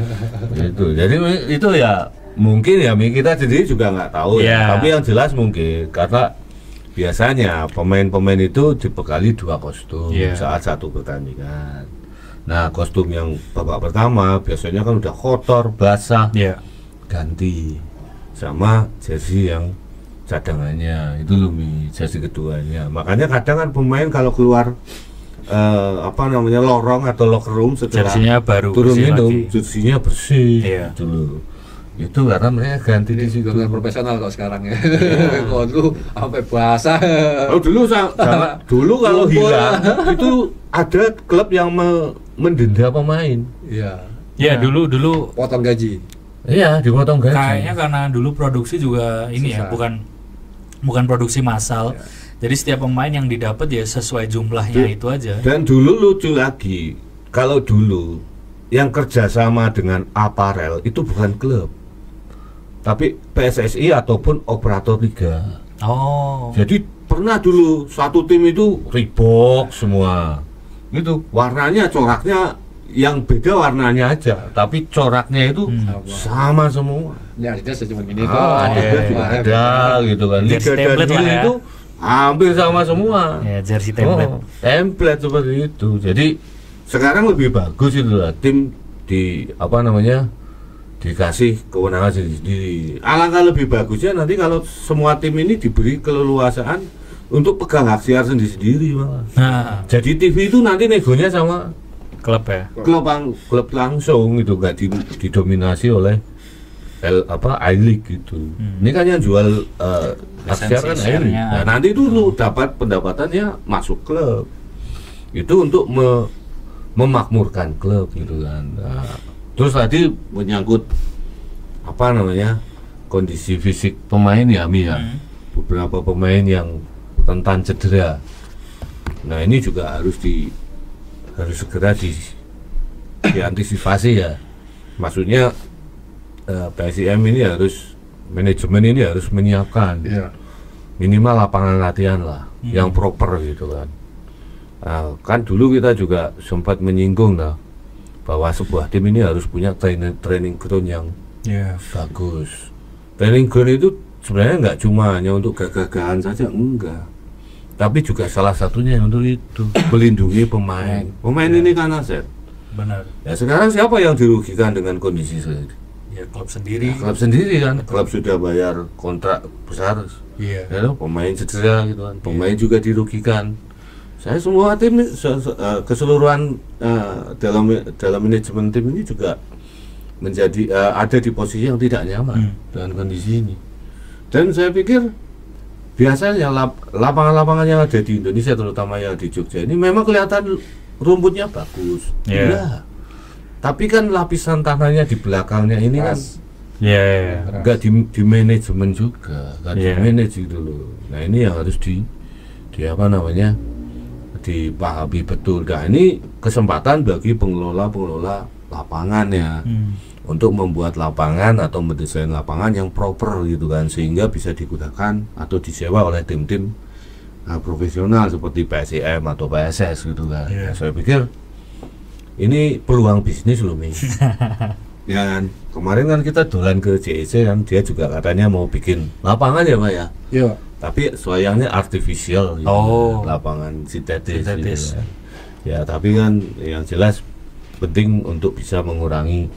Itu. Jadi itu ya mungkin ya kita sendiri juga nggak tahu ya. Yeah. Tapi yang jelas mungkin karena biasanya pemain-pemain itu dibekali 2 kostum saat satu pertandingan. Nah, kostum yang babak pertama biasanya kan udah kotor, basah, ganti sama jersey yang cadangannya itu loh, jersey keduanya. Makanya kadang kan pemain kalau keluar lorong atau locker room setelah Jersinya baru turun bersih minum, lagi. jersinya bersih Iya. gitu loh. Itu karena mereka ganti di situ. Dengan profesional kok sekarang ya. Kalau dulu sampai basah. Oh dulu dulu kalau Lumpur. hilang itu ada klub yang mendenda pemain. Iya. Ya, dulu Potong gaji. Iya, dipotong gaji. kayaknya karena dulu produksi juga ini ya, Susah. bukan produksi massal. Jadi setiap pemain yang didapat ya sesuai jumlahnya itu aja. Dan dulu lucu lagi, kalau dulu yang kerjasama dengan aparel itu bukan klub, tapi PSSI ataupun operator liga. Oh. Jadi pernah dulu satu tim itu Reebok semua, gitu. Warnanya, coraknya yang beda warnanya aja, tapi coraknya itu sama semua. Ini Adidas cuma gini Adidas juga ada gitu kan. Liga Jersey dan template lah Gil ya. itu hampir sama semua. Ya, jersey template. Template seperti itu. Jadi sekarang lebih bagus itu lah, tim dikasih kewenangan sendiri. Alangkah lebih bagusnya nanti kalau semua tim ini diberi keleluasaan untuk pegang hak siar sendiri malah. Nah, Jadi TV itu nanti negonya sama klub ya. klub langsung gitu, nggak didominasi oleh I-League gitu. Ini kan yang jual hak siar kan Lisensi I-League. share-nya. Nah, nanti itu lu dapat pendapatannya masuk klub. Itu untuk memakmurkan klub gitu kan. Nah, terus tadi menyangkut kondisi fisik pemain ya, Mi ya. Beberapa pemain yang rentan cedera. Nah, ini juga harus segera diantisipasi ya. Maksudnya PSIM ini manajemen ini harus menyiapkan minimal lapangan latihan lah yang proper gitu kan. Nah, kan dulu kita juga sempat menyinggung lah bahwa sebuah tim ini harus punya training ground yang bagus. Training ground itu sebenarnya nggak cuma hanya untuk gagah-gagahan saja, enggak. Tapi juga salah satunya untuk itu melindungi pemain. Pemain ini kan aset. Benar. Ya sekarang siapa yang dirugikan dengan kondisi seperti ini? Ya, klub sendiri. Klub sendiri kan. Klub sudah bayar kontrak besar. Iya. Ya, pemain cedera gitu kan. Pemain juga dirugikan. Saya semua tim keseluruhan dalam manajemen tim ini juga menjadi ada di posisi yang tidak nyaman dengan kondisi ini. Dan saya pikir biasanya lapangan-lapangan yang ada di Indonesia, terutama yang di Jogja ini memang kelihatan rumputnya bagus. Iya. Tapi kan lapisan tanahnya di belakangnya ini kan nggak di manajemen juga, nggak di manage gitu loh. Nah ini yang harus dipahami betul. Nah ini kesempatan bagi pengelola lapangan ya untuk membuat lapangan atau mendesain lapangan yang proper gitu kan, sehingga bisa digunakan atau disewa oleh tim-tim profesional seperti PSIM atau PSS gitu kan. Ya, saya pikir ini peluang bisnis loh Mi. Ya kan? Kemarin kan kita dolan ke JEC kan, dia juga katanya mau bikin lapangan ya Pak ya. Iya. Tapi sayangnya artificial gitu, lapangan sintetis. Gitu, ya. Ya tapi kan yang jelas penting untuk bisa mengurangi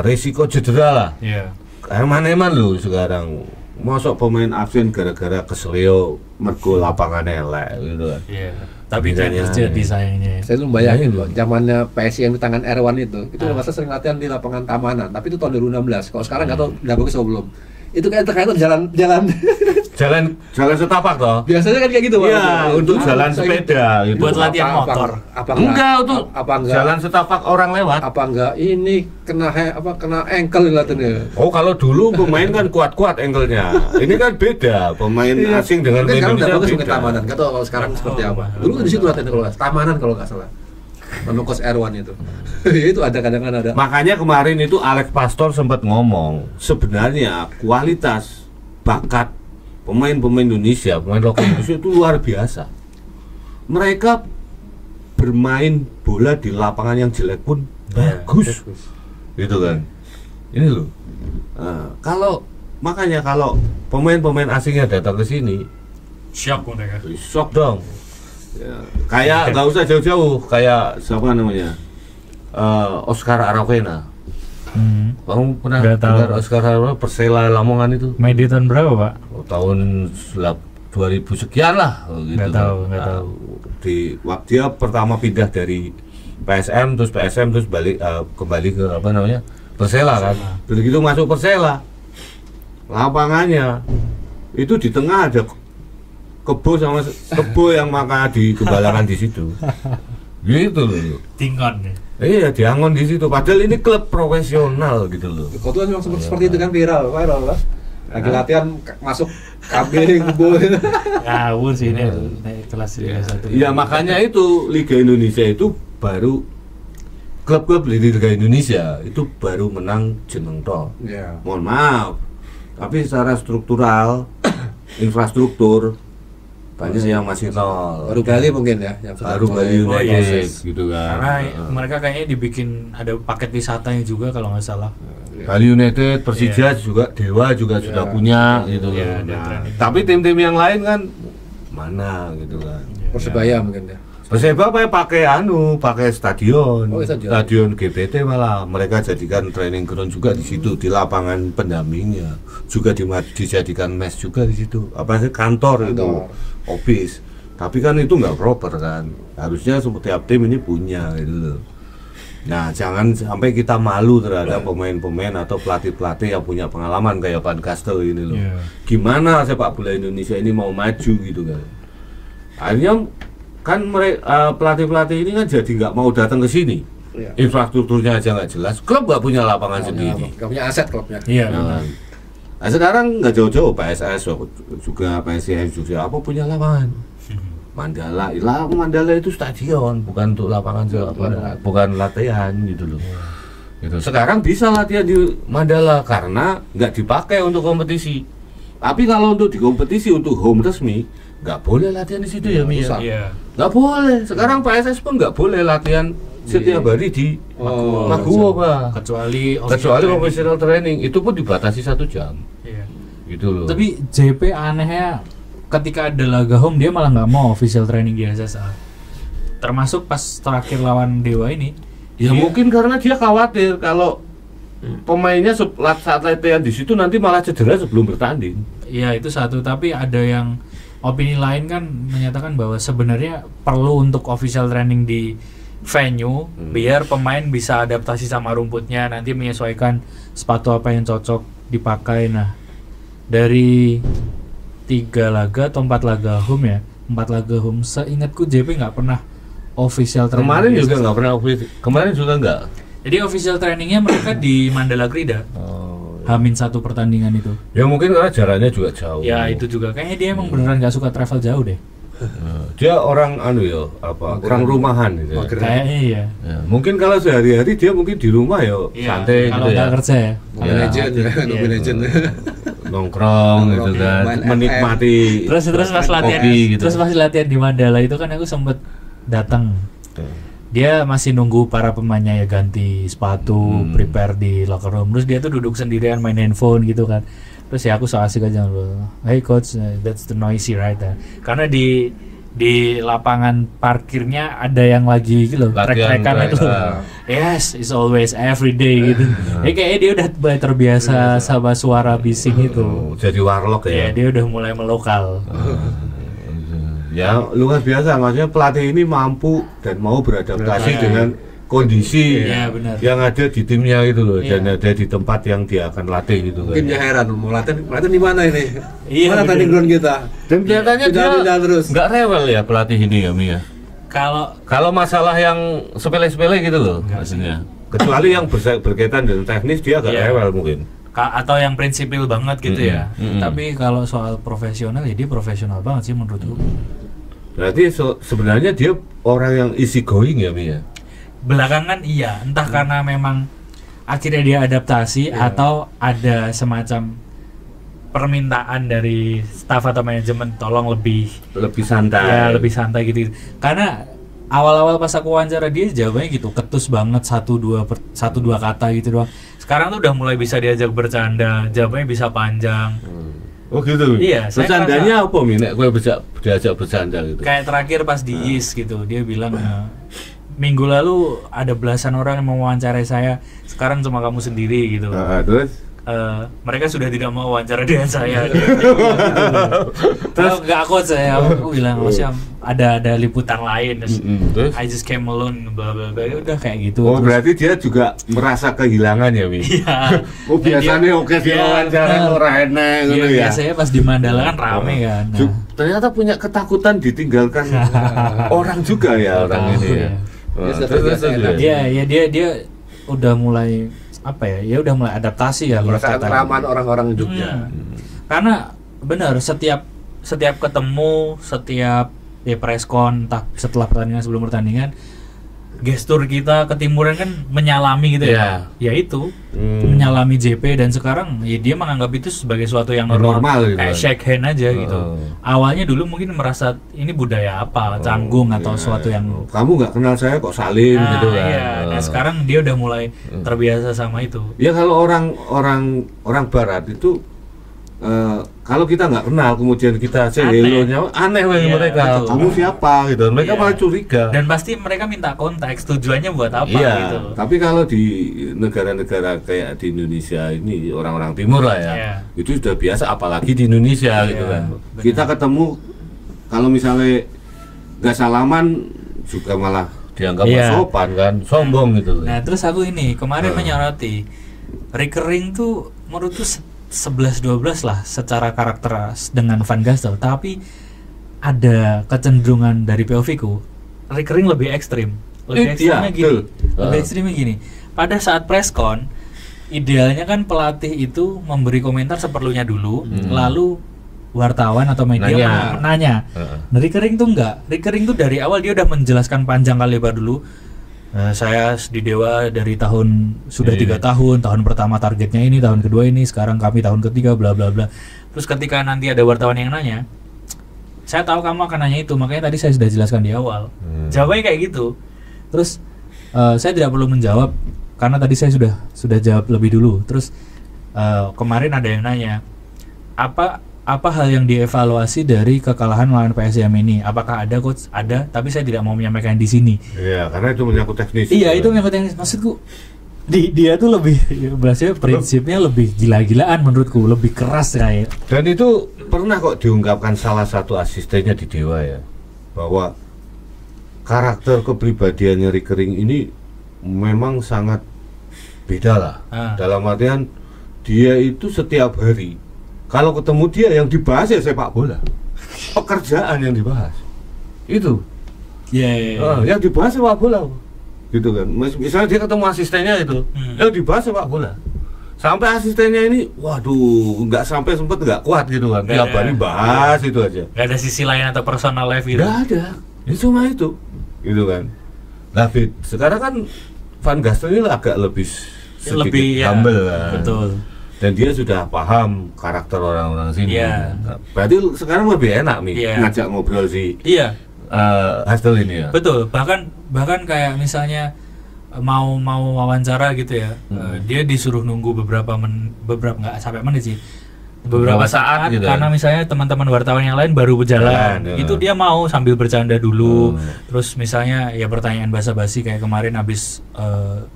resiko cedera lah. Iya. Eman-eman lu sekarang. Masuk pemain absen gara-gara kesleo mergo lapangan elek gitu kan. Iya. Tapi kan terjadi sayangnya. Saya tuh bayangin loh, zamannya PSI yang di tangan Erwan itu masa sering latihan di lapangan Tamanan, tapi itu tahun 2016. Kalau sekarang nggak tahu udah bagus atau belum. Itu kayak terkait jalan Jalan setapak toh. biasanya kan kayak gitu Pak. Iya, untuk jalan sepeda gitu. Buat latihan motor. Enggak, untuk enggak jalan setapak orang lewat. apa enggak ini kena ankle latihannya. Oh, kalau dulu pemain kan kuat-kuat ankle-nya. Ini kan beda, pemain asing dengan Kan sekarang udah Indonesia bagus ke beda. Tamanan. Nggak tahu kalau sekarang seperti apa. Dulu di situ latihan kalau Tamanan kalau nggak salah. Nama Coach Erwan itu. Itu ada kadang-kadang ada. Makanya kemarin itu Alex Pastor sempat ngomong, sebenarnya kualitas bakat pemain-pemain Indonesia, pemain lokal Indonesia itu luar biasa. Mereka bermain bola di lapangan yang jelek pun bagus, gitu kan. Ini loh. Makanya kalau pemain-pemain asingnya datang ke sini, Shock mereka. shock dong. Ya, kayak nggak usah jauh-jauh, kayak siapa namanya, Oscar Aravena. Kamu pernah Nggak tahu. dengar Oscar Aravena Persela Lamongan itu? Main di tahun berapa, Pak? Tahun 2000 sekian lah gitu. Nggak tahu, kan. nggak tahu. Di waktu dia pertama pindah dari PSM terus balik kembali ke apa namanya? Persela kan. Begitu masuk Persela, lapangannya itu di tengah ada kebo yang maka digembalakan di situ. Gitu loh. Tingon. Iya, diangon di situ. Padahal ini klub profesional gitu loh. Kau tuh memang seperti itu kan viral lah. Lagi latihan masuk kambing kebo. Ngawur sih ini naik kelas Liga 1. Ya makanya itu Liga Indonesia itu baru klub-klub di Liga Indonesia itu baru menang jeneng toh. Iya. Mohon maaf. Tapi secara struktural infrastruktur banyak yang masih nol. Baru Bali mungkin ya yang Baru sudah Bali mulai United proses. gitu kan. Karena mereka kayaknya dibikin ada paket wisatanya juga kalau nggak salah. Bali United, Persija juga, Dewa juga sudah punya gitu Iya, loh. ada Nah, training. tapi tim-tim yang lain kan mana gitu kan. Persebaya mungkin ya. Perseba pakai stadion, Oh, stadion. stadion GPT malah mereka jadikan training ground juga di situ, di lapangan pendampingnya juga dijadikan mes juga di situ. Apa sih kantor itu, office. Tapi kan itu nggak proper kan. Harusnya setiap tim ini punya gitu loh. Nah, jangan sampai kita malu terhadap pemain-pemain atau pelatih-pelatih yang punya pengalaman kayak Van Gastel ini loh. Iya. Gimana sepak bola Indonesia ini mau maju gitu kan. Akhirnya kan mereka pelatih-pelatih ini kan jadi nggak mau datang ke sini. Iya. Infrastrukturnya aja nggak jelas. Klub nggak punya lapangan sendiri. Nggak punya aset klubnya. Iya. Nah, sekarang nggak jauh-jauh PSS juga PSIS juga apa punya lapangan. Mandala itu stadion, bukan untuk lapangan bukan latihan gitu loh. Gitu. Sekarang bisa latihan di Mandala karena nggak dipakai untuk kompetisi. Tapi kalau untuk di kompetisi untuk home resmi nggak boleh latihan di situ ya Mi. rusak. Iya. Nggak boleh. Sekarang PSS pun nggak boleh latihan setiap hari di Maguwo, Pak. Kecuali Official training itu pun dibatasi 1 jam. Iya. Gitu loh. Tapi JP anehnya ketika ada laga home dia malah nggak mau official training di SSA. Termasuk pas terakhir lawan Dewa ini. Ya mungkin karena dia khawatir kalau pemainnya saat latihan di situ nanti malah cedera sebelum bertanding. Iya itu satu, tapi ada yang opini lain kan menyatakan bahwa sebenarnya perlu untuk official training di venue biar pemain bisa adaptasi sama rumputnya, nanti menyesuaikan sepatu apa yang cocok dipakai. Nah, dari 3 laga atau 4 laga home ya, 4 laga home seingatku JP nggak pernah official training. Kemarin di juga SSA. nggak pernah kemarin juga nggak. Jadi official trainingnya mereka di Mandala Krida. H-1 pertandingan itu. Ya mungkin karena jaraknya juga jauh. Ya itu juga kayaknya dia emang beneran nggak suka travel jauh deh. Dia orang orang rumahan gitu. Ya. Kayaknya iya. Ya, mungkin kalau sehari-hari dia mungkin di rumah ya santai Kalau gitu ya. nggak kerja ya. Mobile Legend ya, Mobile Legend. Nongkrong gitu kan, main menikmati Terus pas latihan, kopi gitu. terus pas latihan di Mandala itu kan aku sempet datang. Dia masih nunggu para pemainnya ya ganti sepatu, prepare di locker room. Terus dia tuh duduk sendirian main handphone gitu kan. Terus ya aku so asik aja loh. Hey coach, that's the noisy right? Karena di di lapangan parkirnya ada yang lagi gitu loh, Latihan trek-trekan track, itu loh. Yes, it's always every day gitu. Kayaknya dia udah mulai terbiasa sama suara bising itu. Jadi warlock Ya, ya. dia udah mulai melokal. Ya luar biasa, maksudnya pelatih ini mampu dan mau beradaptasi Iya. dengan kondisi Iya, benar. yang ada di timnya gitu loh, Iya. dan ada di tempat yang dia akan latih gitu kan. Mungkin dia heran mau latihan di mana ini? Iya, Mana bener. tanding ground kita? Dan kelihatannya dia Pindah-pindah terus. nggak rewel ya pelatih ini ya Mi ya. Kalau Masalah yang sepele-sepele gitu loh maksudnya. Kecuali yang berkaitan dengan teknis dia agak Iya. rewel mungkin. atau yang prinsipil banget gitu ya. Mm-mm. Tapi kalau soal profesional ya dia profesional banget sih menurutku. Berarti sebenarnya dia orang yang easy going ya Mi ya. Belakangan iya, entah karena memang akhirnya dia adaptasi atau ada semacam permintaan dari staf atau manajemen tolong lebih Lebih santai. ya lebih santai gitu. Karena awal-awal pas aku wawancara dia jawabannya gitu, ketus banget satu dua kata gitu doang. Sekarang tuh udah mulai bisa diajak bercanda, jawabannya bisa panjang. Oh gitu. Iya, saya Bercandanya apa Mi? Nek kowe bisa diajak bercanda gitu. Kayak terakhir pas di YIS gitu, dia bilang minggu lalu ada belasan orang yang mau wawancarai saya, sekarang cuma kamu sendiri gitu. Terus Mereka sudah tidak mau wawancara dengan saya. Terus nggak aku bilang maksudnya ada liputan lain. terus I just came alone, bla bla bla. Udah kayak gitu. oh Terus- berarti dia juga merasa kehilangan ya Mi. Iya. Oh biasanya oke dia wawancara ora enak Iya, gitu ya. biasanya pas di Mandala kan rame kan. Nah, Ternyata punya ketakutan ditinggalkan orang juga ya orang ini ya. Dia sudah Terus, terbiasa enak. dia udah mulai apa ya? Ya udah mulai adaptasi ya lihat Perasaan katanya. ramah orang-orang Jogja. Karena benar setiap ketemu, setiap preskon entah setelah pertandingan sebelum pertandingan, gestur kita ke timuran kan menyalami gitu ya. Ya itu menyalami JP dan sekarang ya dia menganggap itu sebagai suatu yang normal, Normal gitu kayak kan. shake hand aja gitu. Awalnya dulu mungkin merasa ini budaya apa, canggung atau suatu yang kamu nggak kenal saya kok salim gitu kan. iya. Nah sekarang dia udah mulai terbiasa sama itu. Ya kalau orang barat itu kalau kita nggak kenal kemudian kita say Aneh. hello-nya aneh bagi Iya, mereka. betul. Kamu siapa gitu. Mereka Iya. malah curiga. Dan pasti mereka minta konteks tujuannya buat apa Iya, gitu. tapi kalau di negara-negara kayak di Indonesia ini orang-orang timur lah ya, Iya. itu sudah biasa apalagi di Indonesia gitu kan. benar. Kita ketemu kalau misalnya nggak salaman juga malah dianggap nggak Iya. sopan kan, sombong gitu. Nah terus aku ini kemarin menyoroti recurring tuh menurutku 11-12 lah secara karakter dengan Van Gastel, tapi ada kecenderungan dari POV-ku recurring lebih ekstrim. Lebih ekstrimnya iya, gini. betul. Lebih ekstrimnya gini. Pada saat preskon idealnya kan pelatih itu memberi komentar seperlunya dulu, lalu wartawan atau media nanya. Nah, recurring tuh enggak. Recurring tuh dari awal dia udah menjelaskan panjang kali lebar dulu. Nah, saya di Dewa dari sudah 3 tahun. Tahun pertama targetnya ini, tahun kedua ini, sekarang kami tahun ketiga, bla bla bla. Terus ketika nanti ada wartawan yang nanya, saya tahu kamu akan nanya itu, makanya tadi saya sudah jelaskan di awal. Jawabannya kayak gitu. Terus saya tidak perlu menjawab karena tadi saya sudah jawab lebih dulu. Terus kemarin ada yang nanya, apa hal yang dievaluasi dari kekalahan melawan PSM ini? Apakah ada coach? Ada, tapi saya tidak mau menyampaikan di sini. Iya, karena itu menyangkut teknis. Iya, itu menyangkut teknis. Maksudku dia tuh lebih bahasanya prinsipnya lebih gila-gilaan menurutku, lebih keras kayak. Dan itu pernah kok diungkapkan salah satu asistennya di Dewa ya, bahwa karakter kepribadiannya recurring ini memang sangat beda lah. Dalam artian dia itu setiap hari kalau ketemu dia yang dibahas ya sepak bola, pekerjaan yang dibahas itu. Iya. Yang dibahas sepak bola, gitu kan. Misalnya dia ketemu asistennya itu, yang dibahas sepak bola. Sampai asistennya ini, waduh, nggak sampai sempet nggak kuat gitu kan. Tiap hari bahas itu aja. Gak ada sisi lain atau personal life gitu. Nggak ada, ini cuma itu, gitu kan. Nah, sekarang kan Van Gastel ini agak lebih sedikit humble lah. Betul. Dan dia sudah paham karakter orang-orang sini. Iya. Nah, berarti sekarang lebih enak nih Iya. ngajak ngobrol si Iya. Hastel ini ya. Betul, bahkan kayak misalnya mau wawancara gitu ya, dia disuruh nunggu beberapa nggak sampai menit sih, beberapa saat gitu karena kan. misalnya teman-teman wartawan yang lain baru berjalan, Jalan, ya. itu dia mau sambil bercanda dulu, terus misalnya ya pertanyaan basa-basi kayak kemarin habis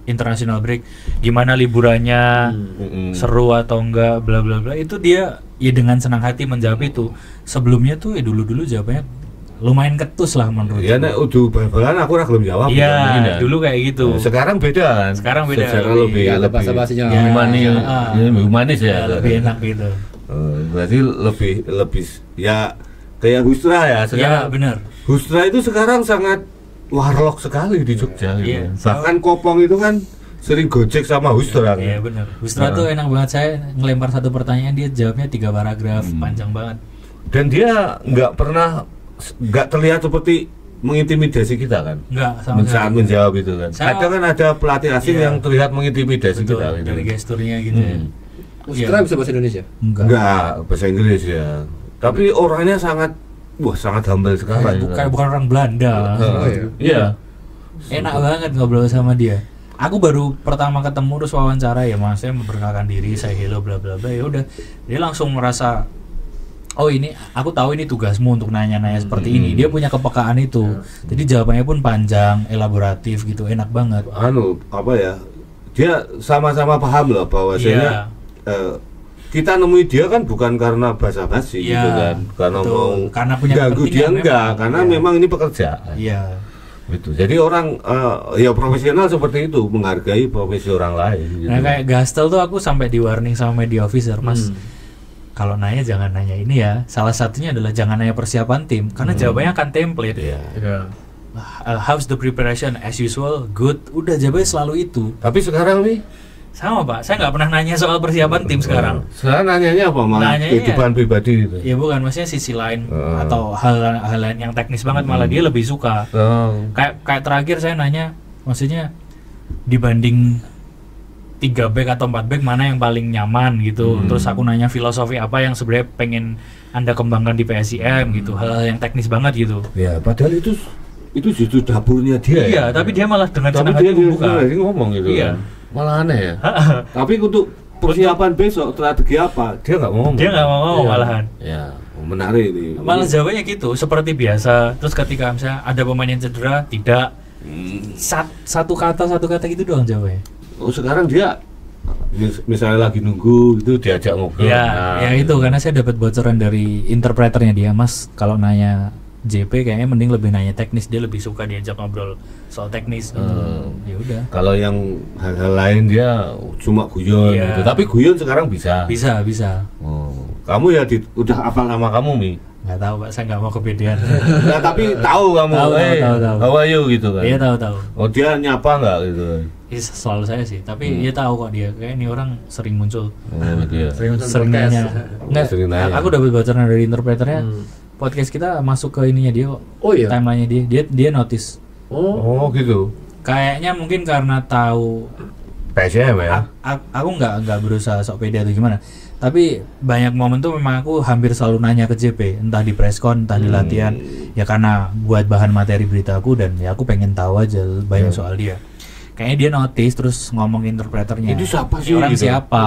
international break, gimana liburannya, seru atau enggak, bla bla bla, itu dia ya dengan senang hati menjawab itu. Sebelumnya tuh ya dulu jawabannya lumayan ketus lah menurut Ya nek udah bal-balan aku ora gelem jawab. Iya, mungkin ya. dulu kayak gitu. Sekarang beda kan. Sekarang beda. Secara Lebih- lebih Ya, ada lebih basa-basinya. Ya, humanis, lebih humanis ya. lebih enak gitu. Berarti lebih ya kayak Hustra ya Ya sekarang. benar. Hustra itu sekarang sangat warlock sekali di Jogja gitu. Iya. Bahkan Kopong itu kan sering gojek sama Hustra kan. Iya benar. Hustra tuh enak banget, saya ngelempar satu pertanyaan dia jawabnya 3 paragraf, panjang banget. Dan dia nggak terlihat seperti mengintimidasi kita kan. Enggak sama Saat sekali. menjawab itu kan. Saya- Kadang kan ada pelatih asing Iya. yang terlihat mengintimidasi Betul, kita gitu. dari gesturnya gitu ya. Ustra bisa bahasa Indonesia? Enggak, bahasa Inggris ya. Tapi orangnya sangat humble sekali. Kayak bukan orang Belanda. Oh, iya. Iya. Enak banget ngobrol sama dia. Aku baru pertama ketemu terus wawancara ya, Mas, saya memperkenalkan diri, saya hello bla bla bla, ya udah. Dia langsung merasa, oh ini aku tahu ini tugasmu untuk nanya-nanya seperti ini. Dia punya kepekaan itu. Jadi jawabannya pun panjang, elaboratif gitu, enak banget. Apa ya? Dia sama-sama paham loh bahwasanya kita nemui dia kan bukan karena basa-basi Iya, gitu kan, karena betul. mau Karena punya ganggu dia kepentingan enggak, memang. karena Iya. memang ini pekerjaan. Iya. Gitu. Jadi orang ya profesional seperti itu, menghargai profesi orang lain. Gitu. Nah kayak Gastel tuh aku sampai di warning sama media officer, Mas. Kalau nanya jangan nanya ini ya. Salah satunya adalah jangan nanya persiapan tim, karena jawabannya akan template. Iya. How's the preparation? As usual, good. Udah jawabannya selalu itu. Tapi sekarang nih, Sama Pak, saya nggak pernah nanya soal persiapan tim sekarang. sekarang nanyanya apa malah Nanyanya kehidupan pribadi gitu. Ya bukan, maksudnya sisi lain atau hal lain yang teknis banget, malah dia lebih suka. Kayak terakhir saya nanya, maksudnya dibanding 3 back atau 4 back mana yang paling nyaman gitu. Terus aku nanya filosofi apa yang sebenarnya pengen Anda kembangkan di PSIM gitu, hal-hal yang teknis banget gitu. Ya, padahal itu justru dapurnya dia. Iya, ya. tapi dia malah dengan Tapi senang dia hati membuka. ngomong gitu. Iya. Kan. Malah aneh ya. Tapi untuk persiapan besok strategi apa? Dia nggak ngomong. Dia nggak mau Iya. malahan. Ya, menarik ini. Malah jawabannya gitu, seperti biasa. Terus ketika misalnya ada pemain yang cedera, tidak. Satu kata gitu doang jawabannya. Oh, sekarang dia misalnya lagi nunggu itu diajak ngobrol. Ya, Nah, ya itu karena saya dapat bocoran dari interpreternya dia, Mas. Kalau nanya JP kayaknya mending lebih nanya teknis, dia lebih suka diajak ngobrol soal teknis. Ya udah. Kalau yang hal-hal lain dia cuma guyon Iya. gitu. Tapi guyon sekarang bisa. Bisa. Oh. Kamu ya udah hafal nama kamu, Mi. Nggak tahu Pak, saya nggak mau kepedean. Nah, tapi tahu kamu. Tahu. How are you gitu kan. Iya tahu. Oh, dia nyapa nggak gitu. Selalu saya sih, tapi dia tahu kok dia. Kayak ini orang sering muncul. Oh, dia. Sering nanya. Nggak, Sering nanya. aku dapat bocoran dari interpreternya. Podcast kita masuk ke ininya dia kok. Oh iya. Timeline-nya dia notice. Oh, gitu. Kayaknya mungkin karena tahu PSM ya. aku nggak berusaha sok pede atau gimana, tapi banyak momen tuh memang aku hampir selalu nanya ke JP, entah di preskon entah di latihan, ya karena buat bahan materi beritaku dan ya aku pengen tahu aja banyak soal dia. Kayaknya dia notice terus ngomong interpreternya, Ini siapa sih orang gitu? siapa,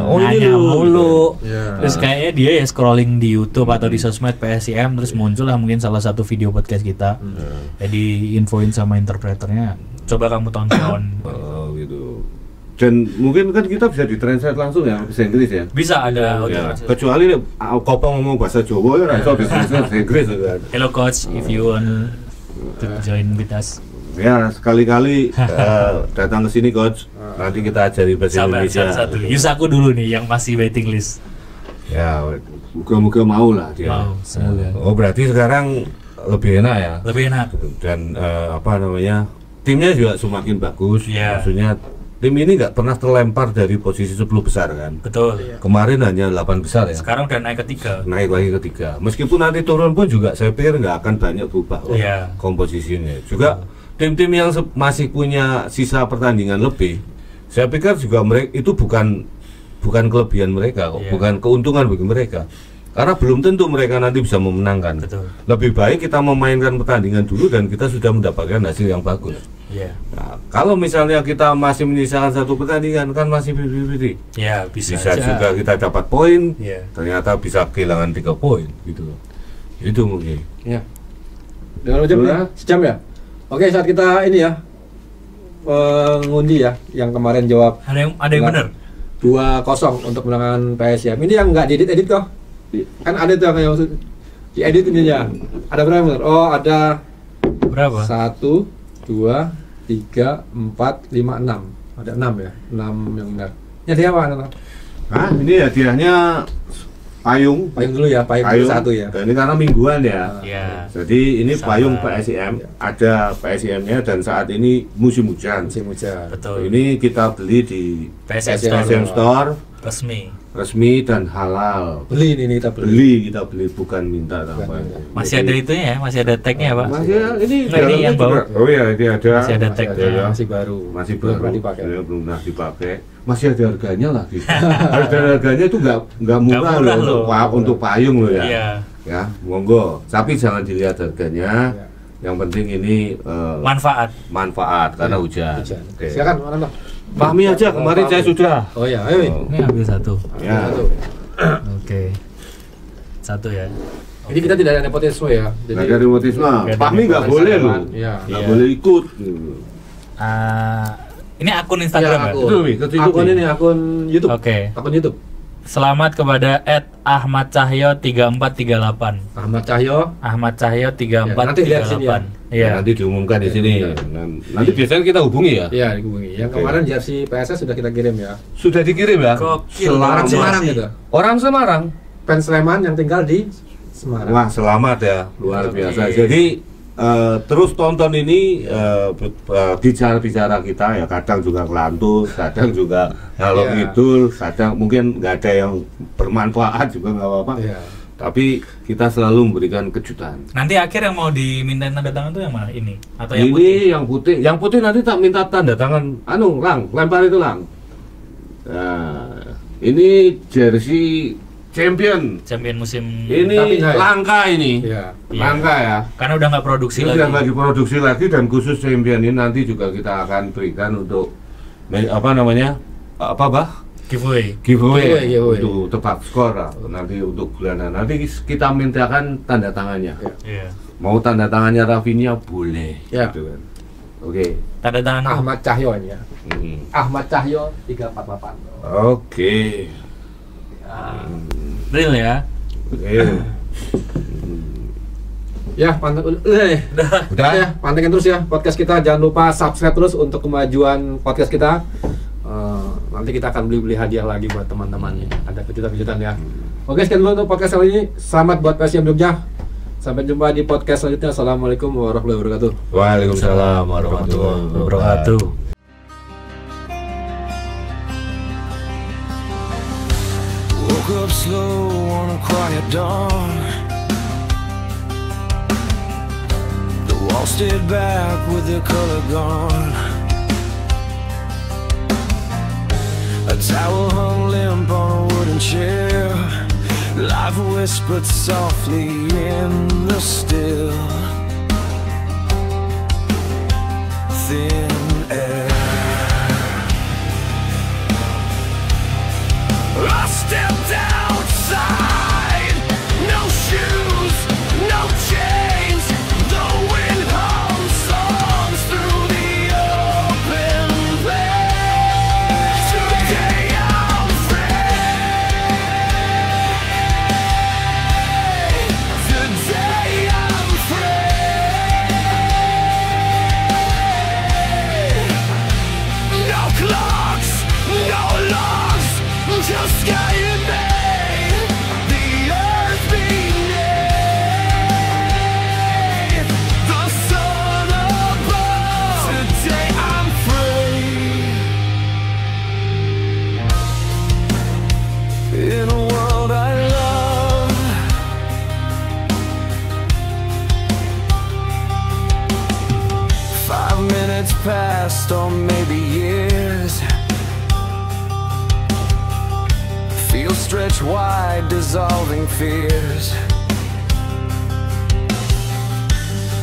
Oh, ini nanya lu. mulu. Iya. Terus kayaknya dia ya scrolling di YouTube atau di sosmed PSIM, terus muncul lah mungkin salah satu video podcast kita, jadi infoin sama interpreternya, coba kamu tonton. Oh, gitu. Dan mungkin kan kita bisa ditranslate langsung ya bahasa Inggris ya. Bisa ada Ya, audio. kecuali Kopong ngomong bahasa Jawa ya iso ditranslate bahasa Inggris kan. Hello coach, if you want to join with us. Ya, sekali-kali datang ke sini coach. Nanti kita ajari bahasa Sabar Indonesia. satu. Yus aku dulu nih yang masih waiting list. Ya, moga-moga mau lah dia. Mau, semoga. Oh, berarti sekarang lebih enak ya. Lebih enak. Dan apa namanya? Timnya juga semakin bagus. Iya. Maksudnya tim ini nggak pernah terlempar dari posisi 10 besar kan. Betul. Kemarin hanya 8 besar ya. Sekarang udah naik ke 3. Naik lagi ke 3. Meskipun nanti turun pun juga saya pikir nggak akan banyak berubah Iya. komposisinya. Juga tim-tim yang masih punya sisa pertandingan lebih, saya pikir juga mereka itu bukan kelebihan mereka kok, Iya. bukan keuntungan bagi mereka. Karena belum tentu mereka nanti bisa memenangkan. Betul. Lebih baik kita memainkan pertandingan dulu dan kita sudah mendapatkan hasil yang bagus. Iya. Nah, kalau misalnya kita masih menyisakan satu pertandingan kan masih 50-50. Ya, bisa Bisa aja. juga kita dapat poin, Iya. ternyata bisa kehilangan 3 poin gitu loh. Itu mungkin. Ya. Dengan jam ya? Sejam ya? Oke, saat kita ini ya ngundi ya, yang kemarin jawab Ada yang benar. 2-0 untuk kemenangan PSIM. Ini yang nggak diedit kok. Kan ada tuh yang diedit ininya. Ada berapa benar? Oh, ada Berapa? 1, 2, 3, 4, 5, 6. Ada 6 ya? 6 yang benar. Ini hadiah apa? Nah, ini hadiahnya payung. Payung dulu ya, payung dulu satu ya. Dan ini karena mingguan ya. Iya. Jadi ini Sama. payung PSIM, ada PSIM-nya dan saat ini musim hujan. Musim hujan. Betul. Ini kita beli di PSM PSM. Store PSIM Store resmi. dan halal. Beli ini kita beli. Kita beli bukan minta tambah. Masih ada itunya ya, masih ada tagnya ya, Pak. Masih ya, ini Nah, ini dalamnya yang juga. bau. Oh iya, ini ada. Masih ada tagnya. Ada. Masih baru. Masih Belum baru. pernah dipakai. Ya, belum pernah dipakai. Masih ada harganya lagi. Harganya itu nggak murah murah loh loh. untuk payung loh ya. Iya. Ya, monggo. Tapi jangan dilihat harganya. Ya. Yang penting ini Manfaat. manfaat karena Iya, hujan. Hujan. Oke. Silakan, mana Pak? Fahmi aja kemarin saya sudah. Oh ya, ayo. Wi. Ini ambil satu. Ya. Satu. Oke. Satu ya. Jadi kita tidak ada nepotisme ya. Nggak ada nepotisme. Nggak ada Fahmi nggak nepotisme. boleh loh. Iya. Nggak Iya. boleh ikut. Ini akun Instagram ya? akun. Itu, Wi, ke situ, Akun Wi. ini akun YouTube. Oke. Akun YouTube. Selamat kepada @ahmadcahyo3438. Ahmad Cahyo. Ahmad Cahyo Ya, nanti lihat sini 3438. Iya. Nanti diumumkan di sini. Iya. Nanti biasanya kita hubungi ya. Iya, dihubungi. Yang Oke. kemarin jersey PSS sudah kita kirim ya. Sudah dikirim ya. Gokil. Orang Jersey. Semarang gitu. Orang Semarang. Fans Sleman yang tinggal di Semarang. Wah, selamat ya, luar Oke. biasa. Jadi terus tonton ini bicara-bicara kita ya, kadang juga kelantur, kadang juga ngalor Iya. ngidul, kadang mungkin nggak ada yang bermanfaat juga nggak apa-apa. Iya. Tapi kita selalu memberikan kejutan. Nanti akhir yang mau dimintain tanda tangan tuh yang mana? Ini atau yang Ini putih? yang putih nanti tak minta tanda tangan. Anu, Lang, lempar itu Lang. Nah, ini jersey champion. Champion musim. Ini Tapi nggak ya? langka ini. Iya. Iya. Langka ya. Karena udah nggak produksi Ini lagi. sudah nggak diproduksi lagi dan khusus champion ini nanti juga kita akan berikan untuk apa namanya Giveaway. giveaway Giveaway. untuk tebak skor lah. Nanti untuk bulanan nanti kita mintakan tanda tangannya. Iya. Iya. Mau tanda tangannya Rafinha boleh. Ya. Gitu kan. Oke. Tanda tangan Ahmad Cahyo ini ya. Mm. Ahmad Cahyo 348. Oke. real ya. Oke. Ya, pantengin Udah. ya, pantengin terus ya podcast kita. Jangan lupa subscribe terus untuk kemajuan podcast kita. Nanti kita akan beli hadiah lagi buat teman-temannya. Ada kejutan-kejutan ya. Oke, sekian dulu untuk podcast kali ini. Selamat buat PSIM Jogja. Sampai jumpa di podcast selanjutnya. Assalamualaikum warahmatullahi wabarakatuh. Waalaikumsalam warahmatullahi wabarakatuh. Woke up slow on a quiet dawn. The wall stayed back with the color gone. A towel hung limp on a wooden chair. Life whispered softly in the still, thin air. I stepped outside, no shoes, no chains. The wind hums songs through the open place. Today I'm free. Today I'm free. No clocks, no logs, just sky and me. The earth beneath, the sun above. Today I'm free. In a world I love, 5 minutes passed, or maybe years. Feel stretch wide, dissolving fears.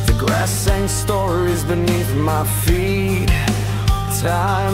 The Grass sang stories beneath my feet. Time